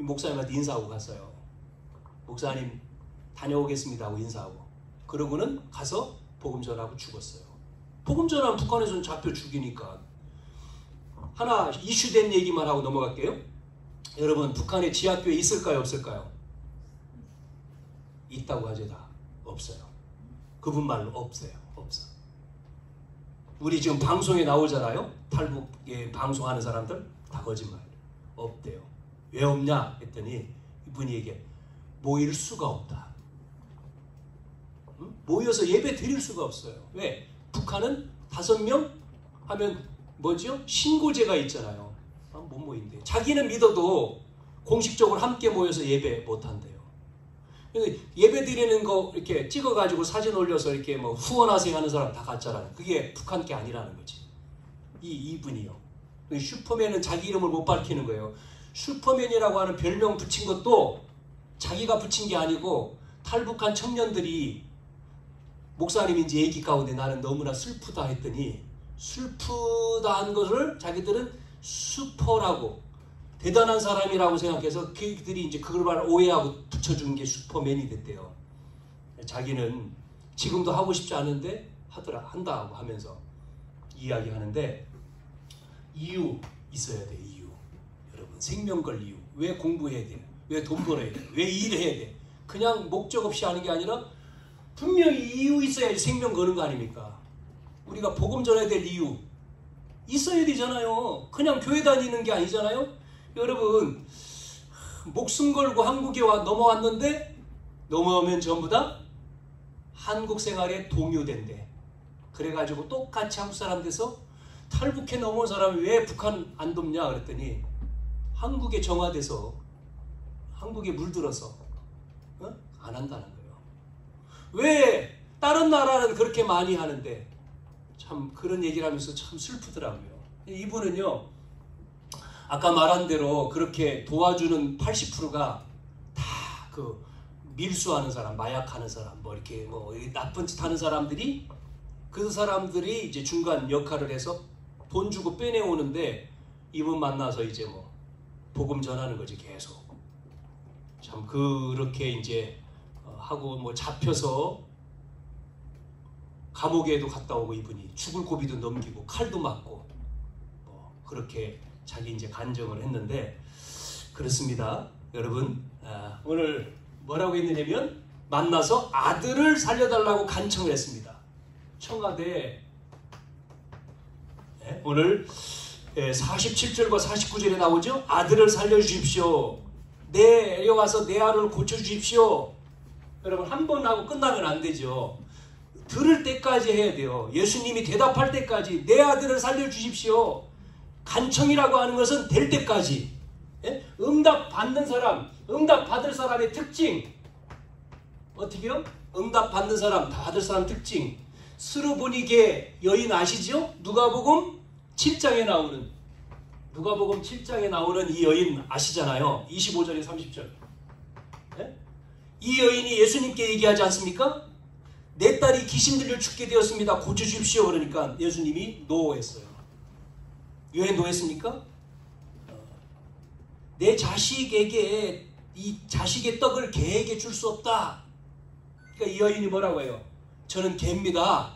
이 목사님한테 인사하고 갔어요. 목사님 다녀오겠습니다 하고 인사하고. 그러고는 가서 복음 전하고 죽었어요. 복음 전하면 북한에서는 잡혀 죽이니까. 하나 이슈된 얘기만 하고 넘어갈게요. 여러분 북한에 지하교회 있을까요 없을까요? 있다고 하죠. 다 없어요. 그분 말로 없어요. 없어. 우리 지금 방송에 나오잖아요. 탈북에 방송하는 사람들 다 거짓말. 없대요. 왜 없냐 했더니 이분이 얘기해. 모일 수가 없다. 모여서 예배 드릴 수가 없어요. 왜? 북한은 5명 하면 뭐죠? 신고제가 있잖아요. 못 모인대. 자기는 믿어도 공식적으로 함께 모여서 예배 못 한대요. 예배 드리는 거 이렇게 찍어가지고 사진 올려서 이렇게 뭐 후원하세요 하는 사람 다 가짜라는. 그게 북한 게 아니라는 거지. 이분이요. 슈퍼맨은 자기 이름을 못 밝히는 거예요. 슈퍼맨이라고 하는 별명 붙인 것도 자기가 붙인 게 아니고 탈북한 청년들이 목사님이 이제 얘기 가운데 나는 너무나 슬프다 했더니 슬프다 한 것을 자기들은 슈퍼라고 대단한 사람이라고 생각해서 그들이 이제 그걸 오해하고 붙여준 게 슈퍼맨이 됐대요. 자기는 지금도 하고 싶지 않은데 한다고 하면서 이야기하는데 이유 있어야 돼. 이유. 여러분 생명 걸 이유. 왜 공부해야 돼? 왜 돈 벌어야 돼? 왜 일해야 돼? 그냥 목적 없이 하는 게 아니라 분명히 이유 있어야지 생명 거는 거 아닙니까? 우리가 복음 전해야 될 이유 있어야 되잖아요. 그냥 교회 다니는 게 아니잖아요. 여러분 목숨 걸고 한국에 넘어왔는데 넘어오면 전부 다 한국 생활에 동요된대. 그래가지고 똑같이 한국 사람 돼서 탈북해 넘어온 사람이 왜 북한 안 돕냐 그랬더니 한국에 정화돼서 한국에 물들어서 안 한다는 거예요. 왜 다른 나라는 그렇게 많이 하는데 참 그런 얘기를 하면서 참 슬프더라고요. 이분은요 아까 말한 대로 그렇게 도와주는 80%가 다 그 밀수하는 사람, 마약하는 사람, 뭐 이렇게 뭐 나쁜 짓 하는 사람들이 그 사람들이 이제 중간 역할을 해서 돈 주고 빼내오는데 이분 만나서 이제 뭐 복음 전하는 거지 계속. 참 그렇게 이제 하고 뭐 잡혀서 감옥에도 갔다 오고 이분이 죽을 고비도 넘기고 칼도 맞고 뭐 그렇게 자기 이제 간증을 했는데 그렇습니다. 여러분 오늘 뭐라고 했느냐면 만나서 아들을 살려달라고 간청을 했습니다. 청와대 오늘 47절과 49절에 나오죠. 아들을 살려주십시오. 내려와서 내 아들을 고쳐주십시오. 여러분 한 번 하고 끝나면 안 되죠. 들을 때까지 해야 돼요. 예수님이 대답할 때까지 내 아들을 살려주십시오. 간청이라고 하는 것은 될 때까지. 응답 받는 사람, 응답 받을 사람의 특징 어떻게요? 응답 받는 사람, 받을 사람 특징 스르보니게 여인 아시죠? 누가복음 7장에 나오는 이 여인 아시잖아요. 25절에 30절. 이 여인이 예수님께 얘기하지 않습니까? 내 딸이 귀신 들려 죽게 되었습니다. 고쳐주십시오. 그러니까 예수님이 노했어요. 왜 노했습니까? 내 자식에게 이 자식의 떡을 개에게 줄 수 없다. 그러니까 이 여인이 뭐라고 해요? 저는 개입니다.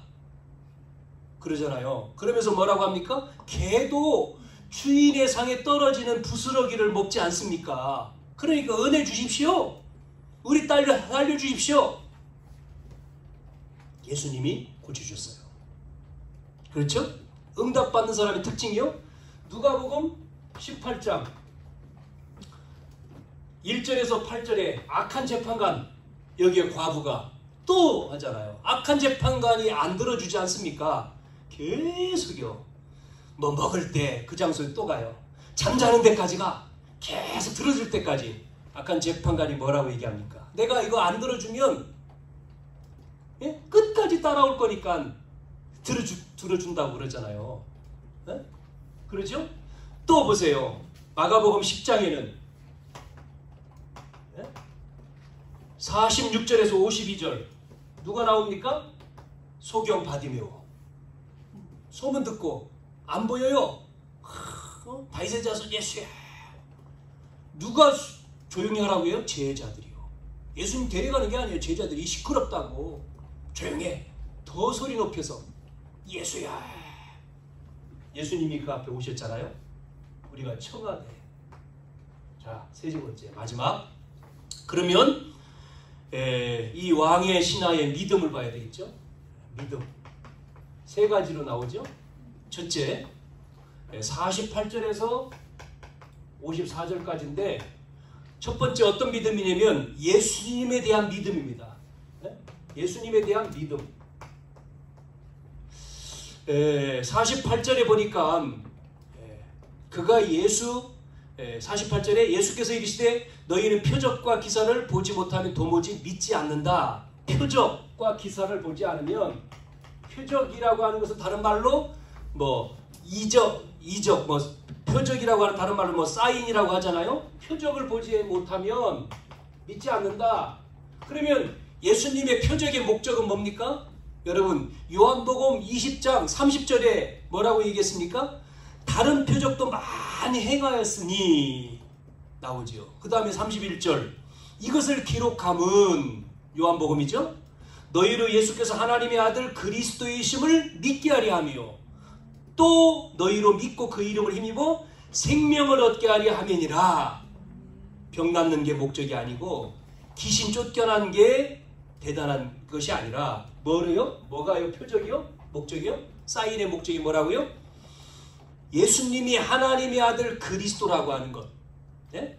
그러잖아요. 그러면서 뭐라고 합니까? 개도 주인의 상에 떨어지는 부스러기를 먹지 않습니까? 그러니까 은혜 주십시오. 우리 딸을 살려주십시오. 예수님이 고쳐주셨어요. 그렇죠? 응답받는 사람의 특징이요. 누가복음 18장 1절에서 8절에 악한 재판관 여기에 과부가 또 하잖아요. 악한 재판관이 안 들어주지 않습니까? 계속요. 뭐 먹을 때 그 장소에 또 가요. 잠자는 데까지 가. 계속 들어줄 때까지. 악한 재판관이 뭐라고 얘기합니까? 내가 이거 안 들어주면 끝까지 따라올 거니까 들어준다고 그러잖아요. 그렇죠? 또 보세요. 마가복음 10장에는 46절에서 52절 누가 나옵니까? 소경 바디메오. 소문 듣고 안 보여요. 다윗의 자손 예수야. 누가 조용히 하라고 해요? 제자들이요. 예수님 데려가는 게 아니에요. 제자들이 시끄럽다고. 조용해. 더 소리 높여서 예수야. 예수님이 그 앞에 오셨잖아요. 우리가 청하대. 자, 세 번째 마지막. 그러면 이 왕의 신하의 믿음을 봐야 되겠죠. 믿음. 세 가지로 나오죠. 첫째 48절에서 54절까지인데 첫 번째 어떤 믿음이냐면 예수님에 대한 믿음입니다. 예수님에 대한 믿음. 48절에 보니까 그가 48절에 예수께서 이르시되 너희는 표적과 기사를 보지 못하면 도무지 믿지 않는다. 표적과 기사를 보지 않으면, 표적이라고 하는 것은 다른 말로 뭐 이적 뭐 표적이라고 하는 다른 말로 뭐 사인이라고 하잖아요. 표적을 보지 못하면 믿지 않는다. 그러면 예수님의 표적의 목적은 뭡니까? 여러분 요한복음 20장 30절에 뭐라고 얘기했습니까? 다른 표적도 많이 행하였으니 나오지요. 그 다음에 31절 이것을 기록함은 요한복음이죠. 너희로 예수께서 하나님의 아들 그리스도이심을 믿게 하려 하며 또 너희로 믿고 그 이름을 힘입어 생명을 얻게 하려 함이니라. 병 낫는 게 목적이 아니고 귀신 쫓겨난 게 대단한 것이 아니라 뭐래요? 뭐가요? 표적이요? 목적이요? 사인의 목적이 뭐라고요? 예수님이 하나님의 아들 그리스도라고 하는 것. 네?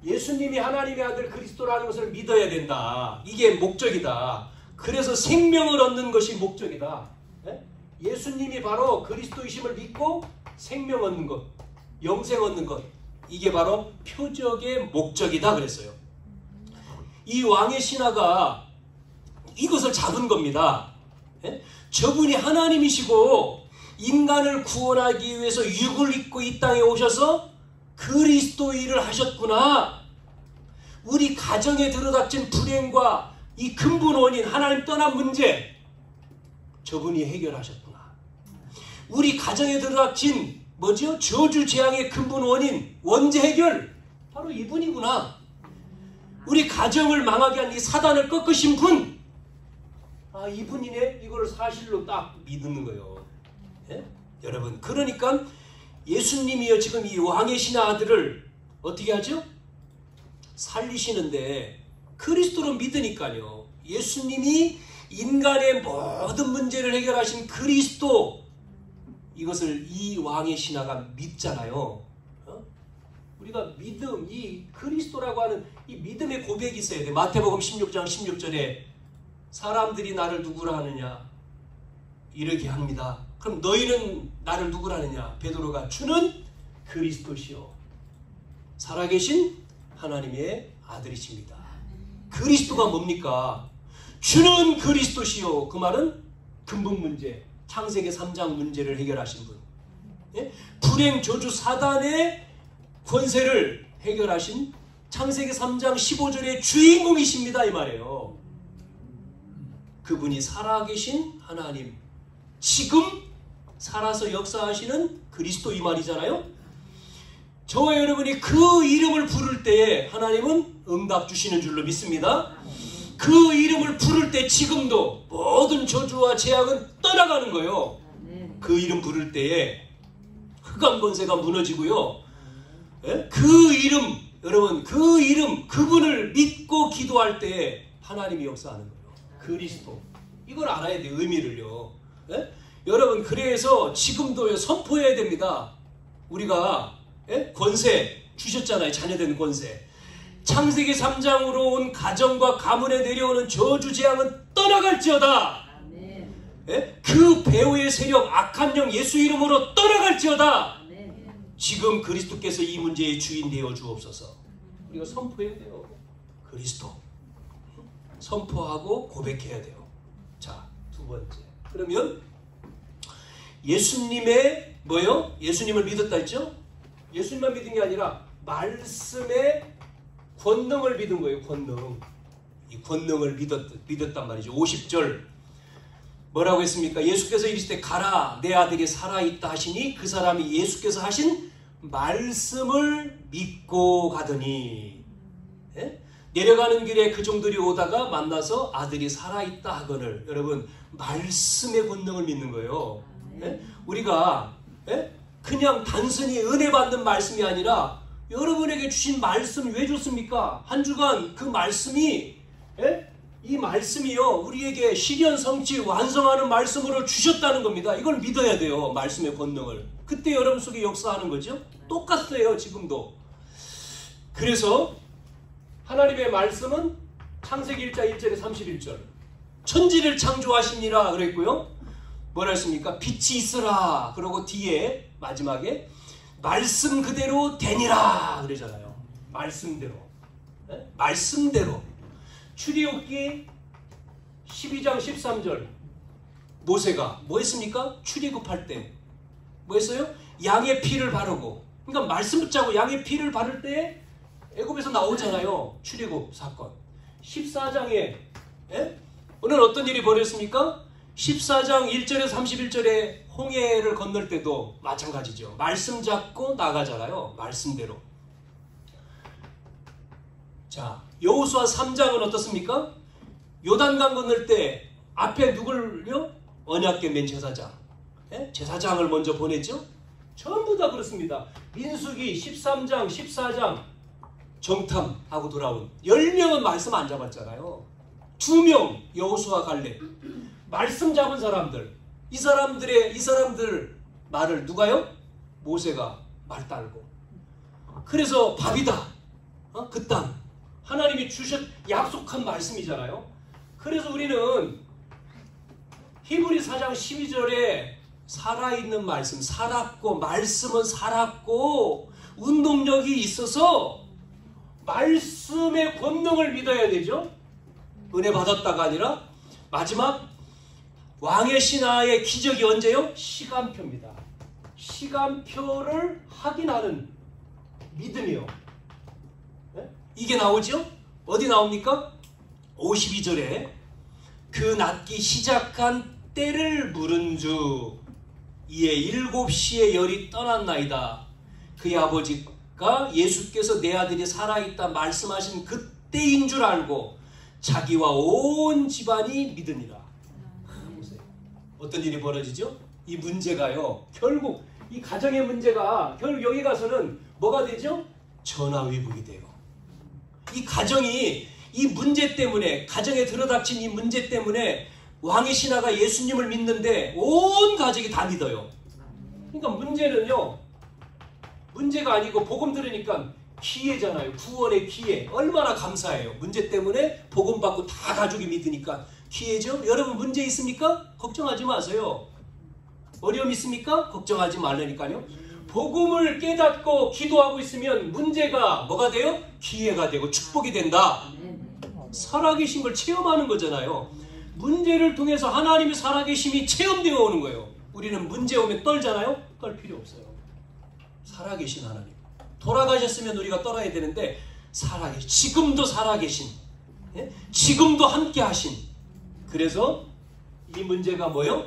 예수님이 하나님의 아들 그리스도라는 것을 믿어야 된다. 이게 목적이다. 그래서 생명을 얻는 것이 목적이다. 네? 예수님이 바로 그리스도이심을 믿고 생명 얻는 것, 영생 얻는 것. 이게 바로 표적의 목적이다 그랬어요. 이 왕의 신하가 이것을 잡은 겁니다. 네? 저분이 하나님이시고 인간을 구원하기 위해서 육을 입고 이 땅에 오셔서 그리스도 일을 하셨구나. 우리 가정에 들어닥친 불행과 이 근본 원인 하나님 떠난 문제 저분이 해결하셨구나. 우리 가정에 들어닥친 뭐죠? 저주 재앙의 근본 원인 원죄 해결 바로 이분이구나. 우리 가정을 망하게 한 이 사단을 꺾으신 분 이분이네. 이걸 사실로 딱 믿는 거예요. 예? 여러분 그러니까 예수님이요 지금 이 왕의 신하 아들을 어떻게 하죠? 살리시는데 그리스도로 믿으니까요. 예수님이 인간의 모든 문제를 해결하신 그리스도 이것을 이 왕의 신하가 믿잖아요. 우리가 믿음, 이 그리스도라고 하는 이 믿음의 고백이 있어야 돼. 마태복음 16장 16절에 사람들이 나를 누구라 하느냐 이렇게 합니다. 그럼 너희는 나를 누구라 하느냐? 베드로가 주는 그리스도시요 살아계신 하나님의 아들이십니다. 그리스도가 뭡니까? 주는 그리스도시요. 그 말은 근본 문제, 창세기 3장 문제를 해결하신 분. 예? 불행, 저주, 사단의 권세를 해결하신 창세기 3장 15절의 주인공이십니다. 이 말이에요. 그분이 살아계신 하나님, 지금 살아서 역사하시는 그리스도 이 말이잖아요. 저와 여러분이 그 이름을 부를 때에 하나님은 응답 주시는 줄로 믿습니다. 그 이름을 부를 때 지금도 모든 저주와 재앙은 떠나가는 거예요. 그 이름 부를 때에 흑암 권세가 무너지고요. 예? 그 이름 여러분 그 이름 그분을 믿고 기도할 때에 하나님이 역사하는 거예요. 그리스도 이걸 알아야 돼요. 의미를요. 예? 여러분 그래서 지금도 선포해야 됩니다. 우리가 권세 주셨잖아요. 자녀된 권세. 창세기 3장으로 온 가정과 가문에 내려오는 저주 재앙은 떠나갈지어다. 그 배후의 세력 악한 영 예수 이름으로 떠나갈지어다. 지금 그리스도께서 이 문제의 주인 되어 주옵소서. 우리가 선포해야 돼요. 그리스도 선포하고 고백해야 돼요. 자, 두 번째. 그러면 예수님의 뭐요? 예수님을 믿었다 했죠? 예수님만 믿은 게 아니라 말씀의 권능을 믿은 거예요. 권능. 이 권능을 믿었단 말이죠. 50절 뭐라고 했습니까? 예수께서 이르시되 가라 내 아들이 살아있다 하시니 그 사람이 예수께서 하신 말씀을 믿고 가더니 내려가는 길에 그 종들이 오다가 만나서 아들이 살아있다 하거늘. 여러분 말씀의 권능을 믿는 거예요. 우리가 그냥 단순히 은혜 받는 말씀이 아니라 여러분에게 주신 말씀 왜 줬습니까? 한 주간 그 말씀이 이 말씀이요 우리에게 실현 성취 완성하는 말씀으로 주셨다는 겁니다. 이걸 믿어야 돼요. 말씀의 권능을. 그때 여러분 속에 역사하는 거죠. 똑같아요. 지금도. 그래서 하나님의 말씀은 창세기 1장 1절에 31절 천지를 창조하시니라 그랬고요. 뭐라 했습니까? 빛이 있으라. 그러고 뒤에 마지막에 말씀 그대로 되니라 그러잖아요. 말씀대로. 말씀대로. 출애굽기 12장 13절 모세가 뭐 했습니까? 출애굽할 때 뭐 했어요? 양의 피를 바르고. 그러니까 말씀 붙잡고 양의 피를 바를 때 애굽에서 나오잖아요. 출애굽 사건 14장에 오늘 어떤 일이 벌어졌습니까? 14장 1절에서 31절에 홍해를 건널 때도 마찬가지죠. 말씀 잡고 나가잖아요. 말씀대로. 자, 여호수아 3장은 어떻습니까? 요단강 건널 때 앞에 누굴요? 언약궤 맨 제사장. 제사장을 먼저 보냈죠. 전부 다 그렇습니다. 민수기 13장, 14장 정탐하고 돌아온 10명은 말씀 안 잡았잖아요. 2명 여호수아 갈렙. 말씀 잡은 사람들. 이 사람들 말을 누가요? 모세가 말 따르고. 그래서 밥이다. 그 땅. 하나님이 약속한 말씀이잖아요. 그래서 우리는 히브리 4장 12절에 살아있는 말씀, 살았고, 말씀은 살았고, 운동력이 있어서 말씀의 권능을 믿어야 되죠. 은혜 받았다가 아니라 마지막 왕의 신하의 기적이 언제요? 시간표입니다. 시간표를 확인하는 믿음이요. 이게 나오죠? 어디 나옵니까? 52절에 그 낫기 시작한 때를 물은 주 이에 7시에 열이 떠났나이다. 그의 아버지가 예수께서 내 아들이 살아있다 말씀하신 그때인 줄 알고 자기와 온 집안이 믿으니라. 보세요. 어떤 일이 벌어지죠? 이 문제가요. 결국 이 가정의 문제가 결국 여기 가서는 뭐가 되죠? 전화위복이 돼요. 이 가정이 이 문제 때문에 가정에 들어닥친 이 문제 때문에 왕의 신하가 예수님을 믿는데 온 가족이 다 믿어요. 그러니까 문제는요. 문제가 아니고 복음 들으니까 기회잖아요. 구원의 기회. 얼마나 감사해요. 문제 때문에 복음 받고 다 가족이 믿으니까 기회죠. 여러분 문제 있습니까? 걱정하지 마세요. 어려움 있습니까? 걱정하지 말라니까요. 복음을 깨닫고 기도하고 있으면 문제가 뭐가 돼요? 기회가 되고 축복이 된다. 살아계신 걸 체험하는 거잖아요. 문제를 통해서 하나님의 살아계심이 체험되어 오는 거예요. 우리는 문제 오면 떨잖아요. 떨 필요 없어요. 살아계신 하나님. 돌아가셨으면 우리가 떨어야 되는데 살아계신, 지금도 살아계신, 지금도 함께 하신. 그래서 이 문제가 뭐예요?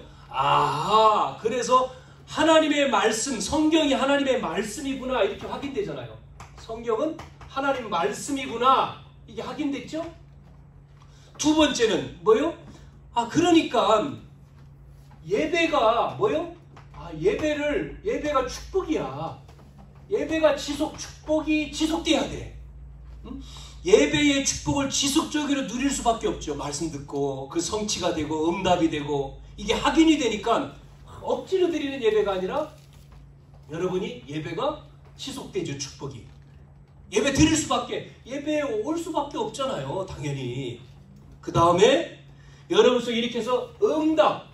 그래서 하나님의 말씀, 성경이 하나님의 말씀이구나 이렇게 확인되잖아요. 성경은 하나님 말씀이구나 이게 확인됐죠? 두 번째는 뭐예요? 그러니까 예배가 뭐예요? 예배가 축복이야. 예배가 축복이 지속돼야 돼. 예배의 축복을 지속적으로 누릴 수밖에 없죠. 말씀 듣고 그 성취가 되고 응답이 되고 이게 확인이 되니까 억지로 드리는 예배가 아니라 여러분이 예배가 지속되죠. 축복이. 예배 드릴 수밖에, 예배에 올 수밖에 없잖아요. 당연히. 그 다음에 여러분 속에 이렇게 해서 응답.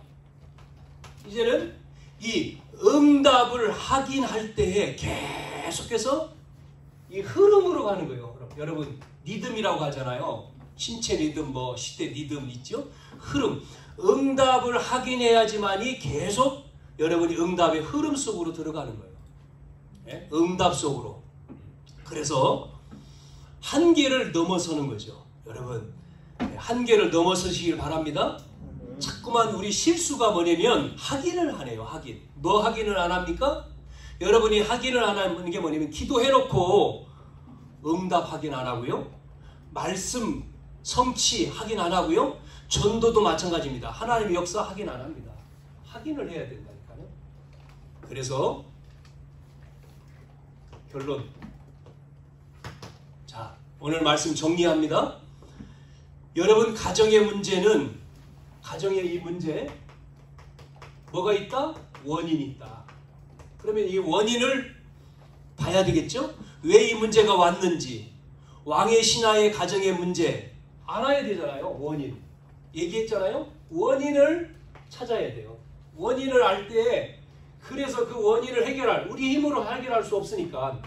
이제는 이 응답을 확인할 때에 계속해서 이 흐름으로 가는 거예요. 여러분 리듬이라고 하잖아요. 신체 리듬, 시대 리듬 있죠? 흐름. 응답을 확인해야지만이 계속 여러분이 응답의 흐름 속으로 들어가는 거예요. 네? 응답 속으로. 그래서 한계를 넘어서는 거죠. 여러분 한계를 넘어서시길 바랍니다. 자꾸만 우리 실수가 뭐냐면 확인을 안 해요. 확인. 뭐 확인을 안 합니까? 여러분이 확인을 안 하는 게 뭐냐면 기도해놓고 응답 확인 안 하고요. 말씀 성취 확인 안 하고요. 전도도 마찬가지입니다. 하나님의 역사 확인 안 합니다. 확인을 해야 된다니까요. 그래서 결론. 자, 오늘 말씀 정리합니다. 여러분 가정의 문제는 가정의 이 문제 뭐가 있다? 원인이 있다. 그러면 이 원인을 봐야 되겠죠? 왜 이 문제가 왔는지 왕의 신하의 가정의 문제 알아야 되잖아요. 원인 얘기했잖아요. 원인을 찾아야 돼요. 원인을 알 때 그래서 그 원인을 해결할 우리 힘으로 해결할 수 없으니까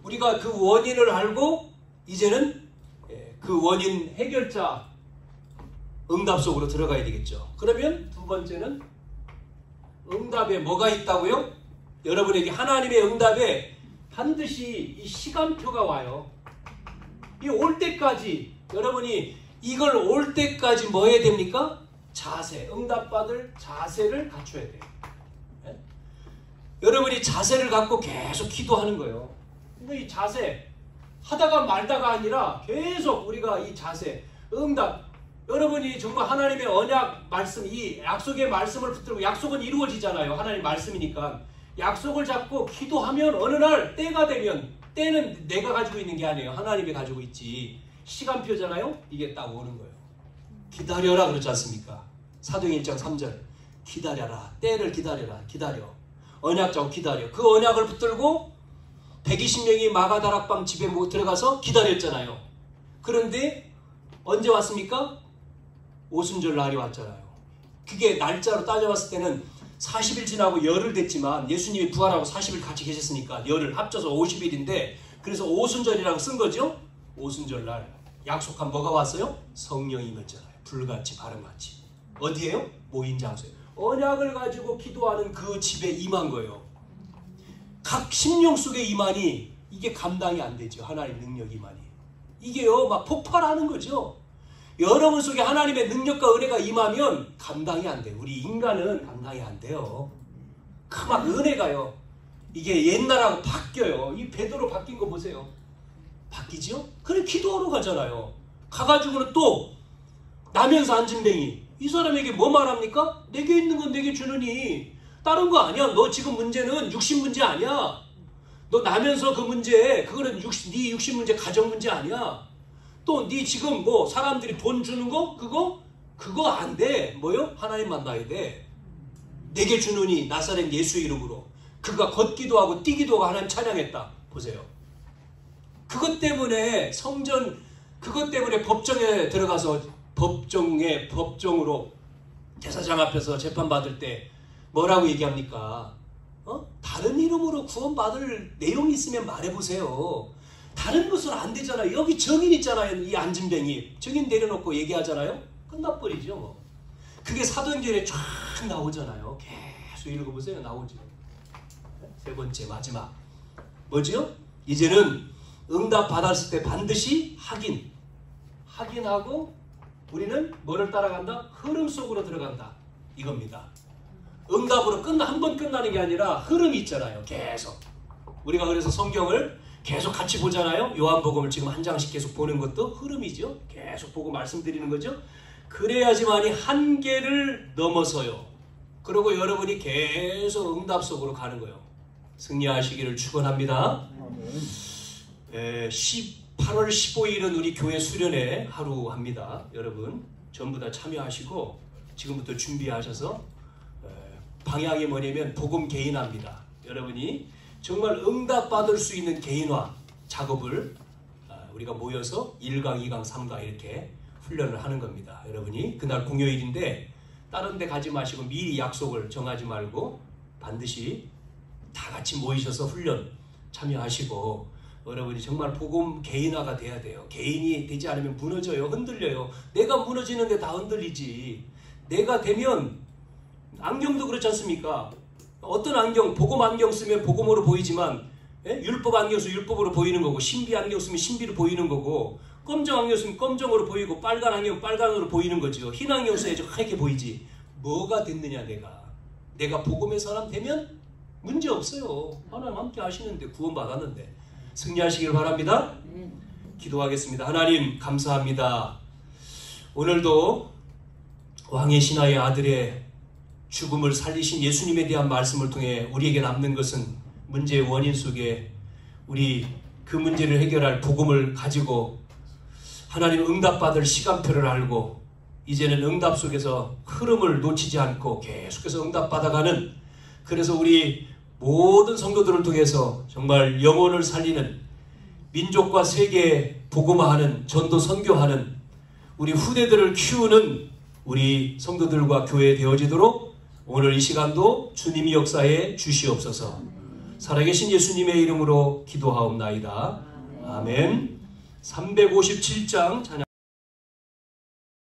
우리가 그 원인을 알고 이제는 그 원인 해결자 응답 속으로 들어가야 되겠죠. 그러면 두 번째는 응답에 뭐가 있다고요? 여러분에게 하나님의 응답에 반드시 이 시간표가 와요. 이 올 때까지 여러분이 이걸 올 때까지 뭐 해야 됩니까? 자세, 응답받을 자세를 갖춰야 돼요. 네? 여러분이 자세를 갖고 계속 기도하는 거예요. 근데 이 자세 하다가 말다가 아니라 계속 우리가 이 자세, 응답, 여러분이 정말 하나님의 언약 말씀, 이 약속의 말씀을 붙들고 약속은 이루어지잖아요. 하나님 말씀이니까. 약속을 잡고 기도하면 어느 날 때가 되면, 때는 내가 가지고 있는 게 아니에요. 하나님이 가지고 있지. 시간표잖아요. 이게 딱 오는 거예요. 기다려라 그렇지 않습니까? 사도행 1장 3절 기다려라. 때를 기다려라. 기다려. 언약 잡고 기다려. 그 언약을 붙들고 120명이 마가다락방 집에 못 들어가서 기다렸잖아요. 그런데 언제 왔습니까? 오순절 날이 왔잖아요. 그게 날짜로 따져봤을 때는 40일 지나고 열흘 됐지만 예수님이 부활하고 40일 같이 계셨으니까 열흘 합쳐서 50일인데 그래서 오순절이라고 쓴 거죠. 오순절 날 약속한 뭐가 왔어요? 성령이 임했잖아요. 불같이 바람같이. 어디에요? 모인 장소에. 언약을 가지고 기도하는 그 집에 임한 거예요. 각 심령 속에 임하니 이게 감당이 안 되죠. 하나님 능력 임하니. 이게요 막 폭발하는 거죠. 여러분 속에 하나님의 능력과 은혜가 임하면 감당이 안 돼요. 우리 인간은 감당이 안 돼요. 막 은혜가요. 이게 옛날하고 바뀌어요. 이 베드로 바뀐 거 보세요. 바뀌죠? 그래 기도하러 가잖아요. 가가지고는 또 나면서 앉은뱅이. 이 사람에게 뭐 말합니까? 내게 있는 건 내게 주느니. 다른 거 아니야. 너 지금 문제는 육신 문제 아니야. 너 나면서 그 문제, 그거는 네 육신 문제, 가정 문제 아니야. 또 네 지금 뭐 사람들이 돈 주는 거 그거 안 돼. 뭐요? 하나님 만나야 돼. 내게 주느니 나사렛 예수 이름으로. 그가 걷기도 하고 뛰기도 하고 하나님 찬양했다. 보세요. 그것 때문에 성전, 그것 때문에 법정에 들어가서 법정으로 제사장 앞에서 재판받을 때 뭐라고 얘기합니까? 다른 이름으로 구원받을 내용이 있으면 말해보세요. 다른 것으로 안 되잖아요. 여기 증인 있잖아요. 이 앉은뱅이. 증인 내려놓고 얘기하잖아요. 끝나버리죠. 뭐. 그게 사도행전에 쫙 나오잖아요. 계속 읽어보세요. 나오죠. 세 번째 마지막. 뭐지요? 이제는 응답 받았을 때 반드시 확인하고 우리는 뭐를 따라간다? 흐름 속으로 들어간다. 이겁니다. 응답으로 한 번 끝나는 게 아니라 흐름이 있잖아요. 계속. 우리가 그래서 성경을 계속 같이 보잖아요. 요한복음을 지금 한 장씩 계속 보는 것도 흐름이죠. 계속 보고 말씀드리는 거죠. 그래야지만이 한계를 넘어서요. 그리고 여러분이 계속 응답 속으로 가는 거예요. 승리하시기를 축원합니다. 8월 15일은 우리 교회 수련회 하루 합니다. 여러분 전부 다 참여하시고 지금부터 준비하셔서 방향이 뭐냐면 복음 개인화입니다. 여러분이 정말 응답받을 수 있는 개인화 작업을 우리가 모여서 1강, 2강, 3강 이렇게 훈련을 하는 겁니다. 여러분이 그날 공휴일인데 다른 데 가지 마시고 미리 약속을 정하지 말고 반드시 다 같이 모이셔서 훈련 참여하시고 여러분이 정말 복음 개인화가 돼야 돼요. 개인이 되지 않으면 무너져요. 흔들려요. 내가 무너지는데 다 흔들리지. 내가 되면 안경도 그렇지 않습니까? 어떤 안경, 복음 안경 쓰면 복음으로 보이지만 율법 안경 쓰면 율법으로 보이는 거고 신비 안경 쓰면 신비로 보이는 거고 검정 안경 쓰면 검정으로 보이고 빨간 안경 빨간으로 보이는 거죠. 흰 안경 써야지 하얗게 보이지. 뭐가 됐느냐 내가 복음의 사람 되면 문제 없어요. 하나님 함께 하시는데 구원받았는데 승리하시길 바랍니다. 기도하겠습니다. 하나님 감사합니다. 오늘도 왕의 신하의 아들의 죽음을 살리신 예수님에 대한 말씀을 통해 우리에게 남는 것은 문제의 원인 속에 우리 그 문제를 해결할 복음을 가지고 하나님 응답받을 시간표를 알고 이제는 응답 속에서 흐름을 놓치지 않고 계속해서 응답받아가는 그래서 우리 모든 성도들을 통해서 정말 영혼을 살리는 민족과 세계에 복음화하는 전도 선교하는 우리 후대들을 키우는 우리 성도들과 교회 되어지도록 오늘 이 시간도 주님이 역사해 주시옵소서. 살아계신 예수님의 이름으로 기도하옵나이다. 아멘. 357장 찬양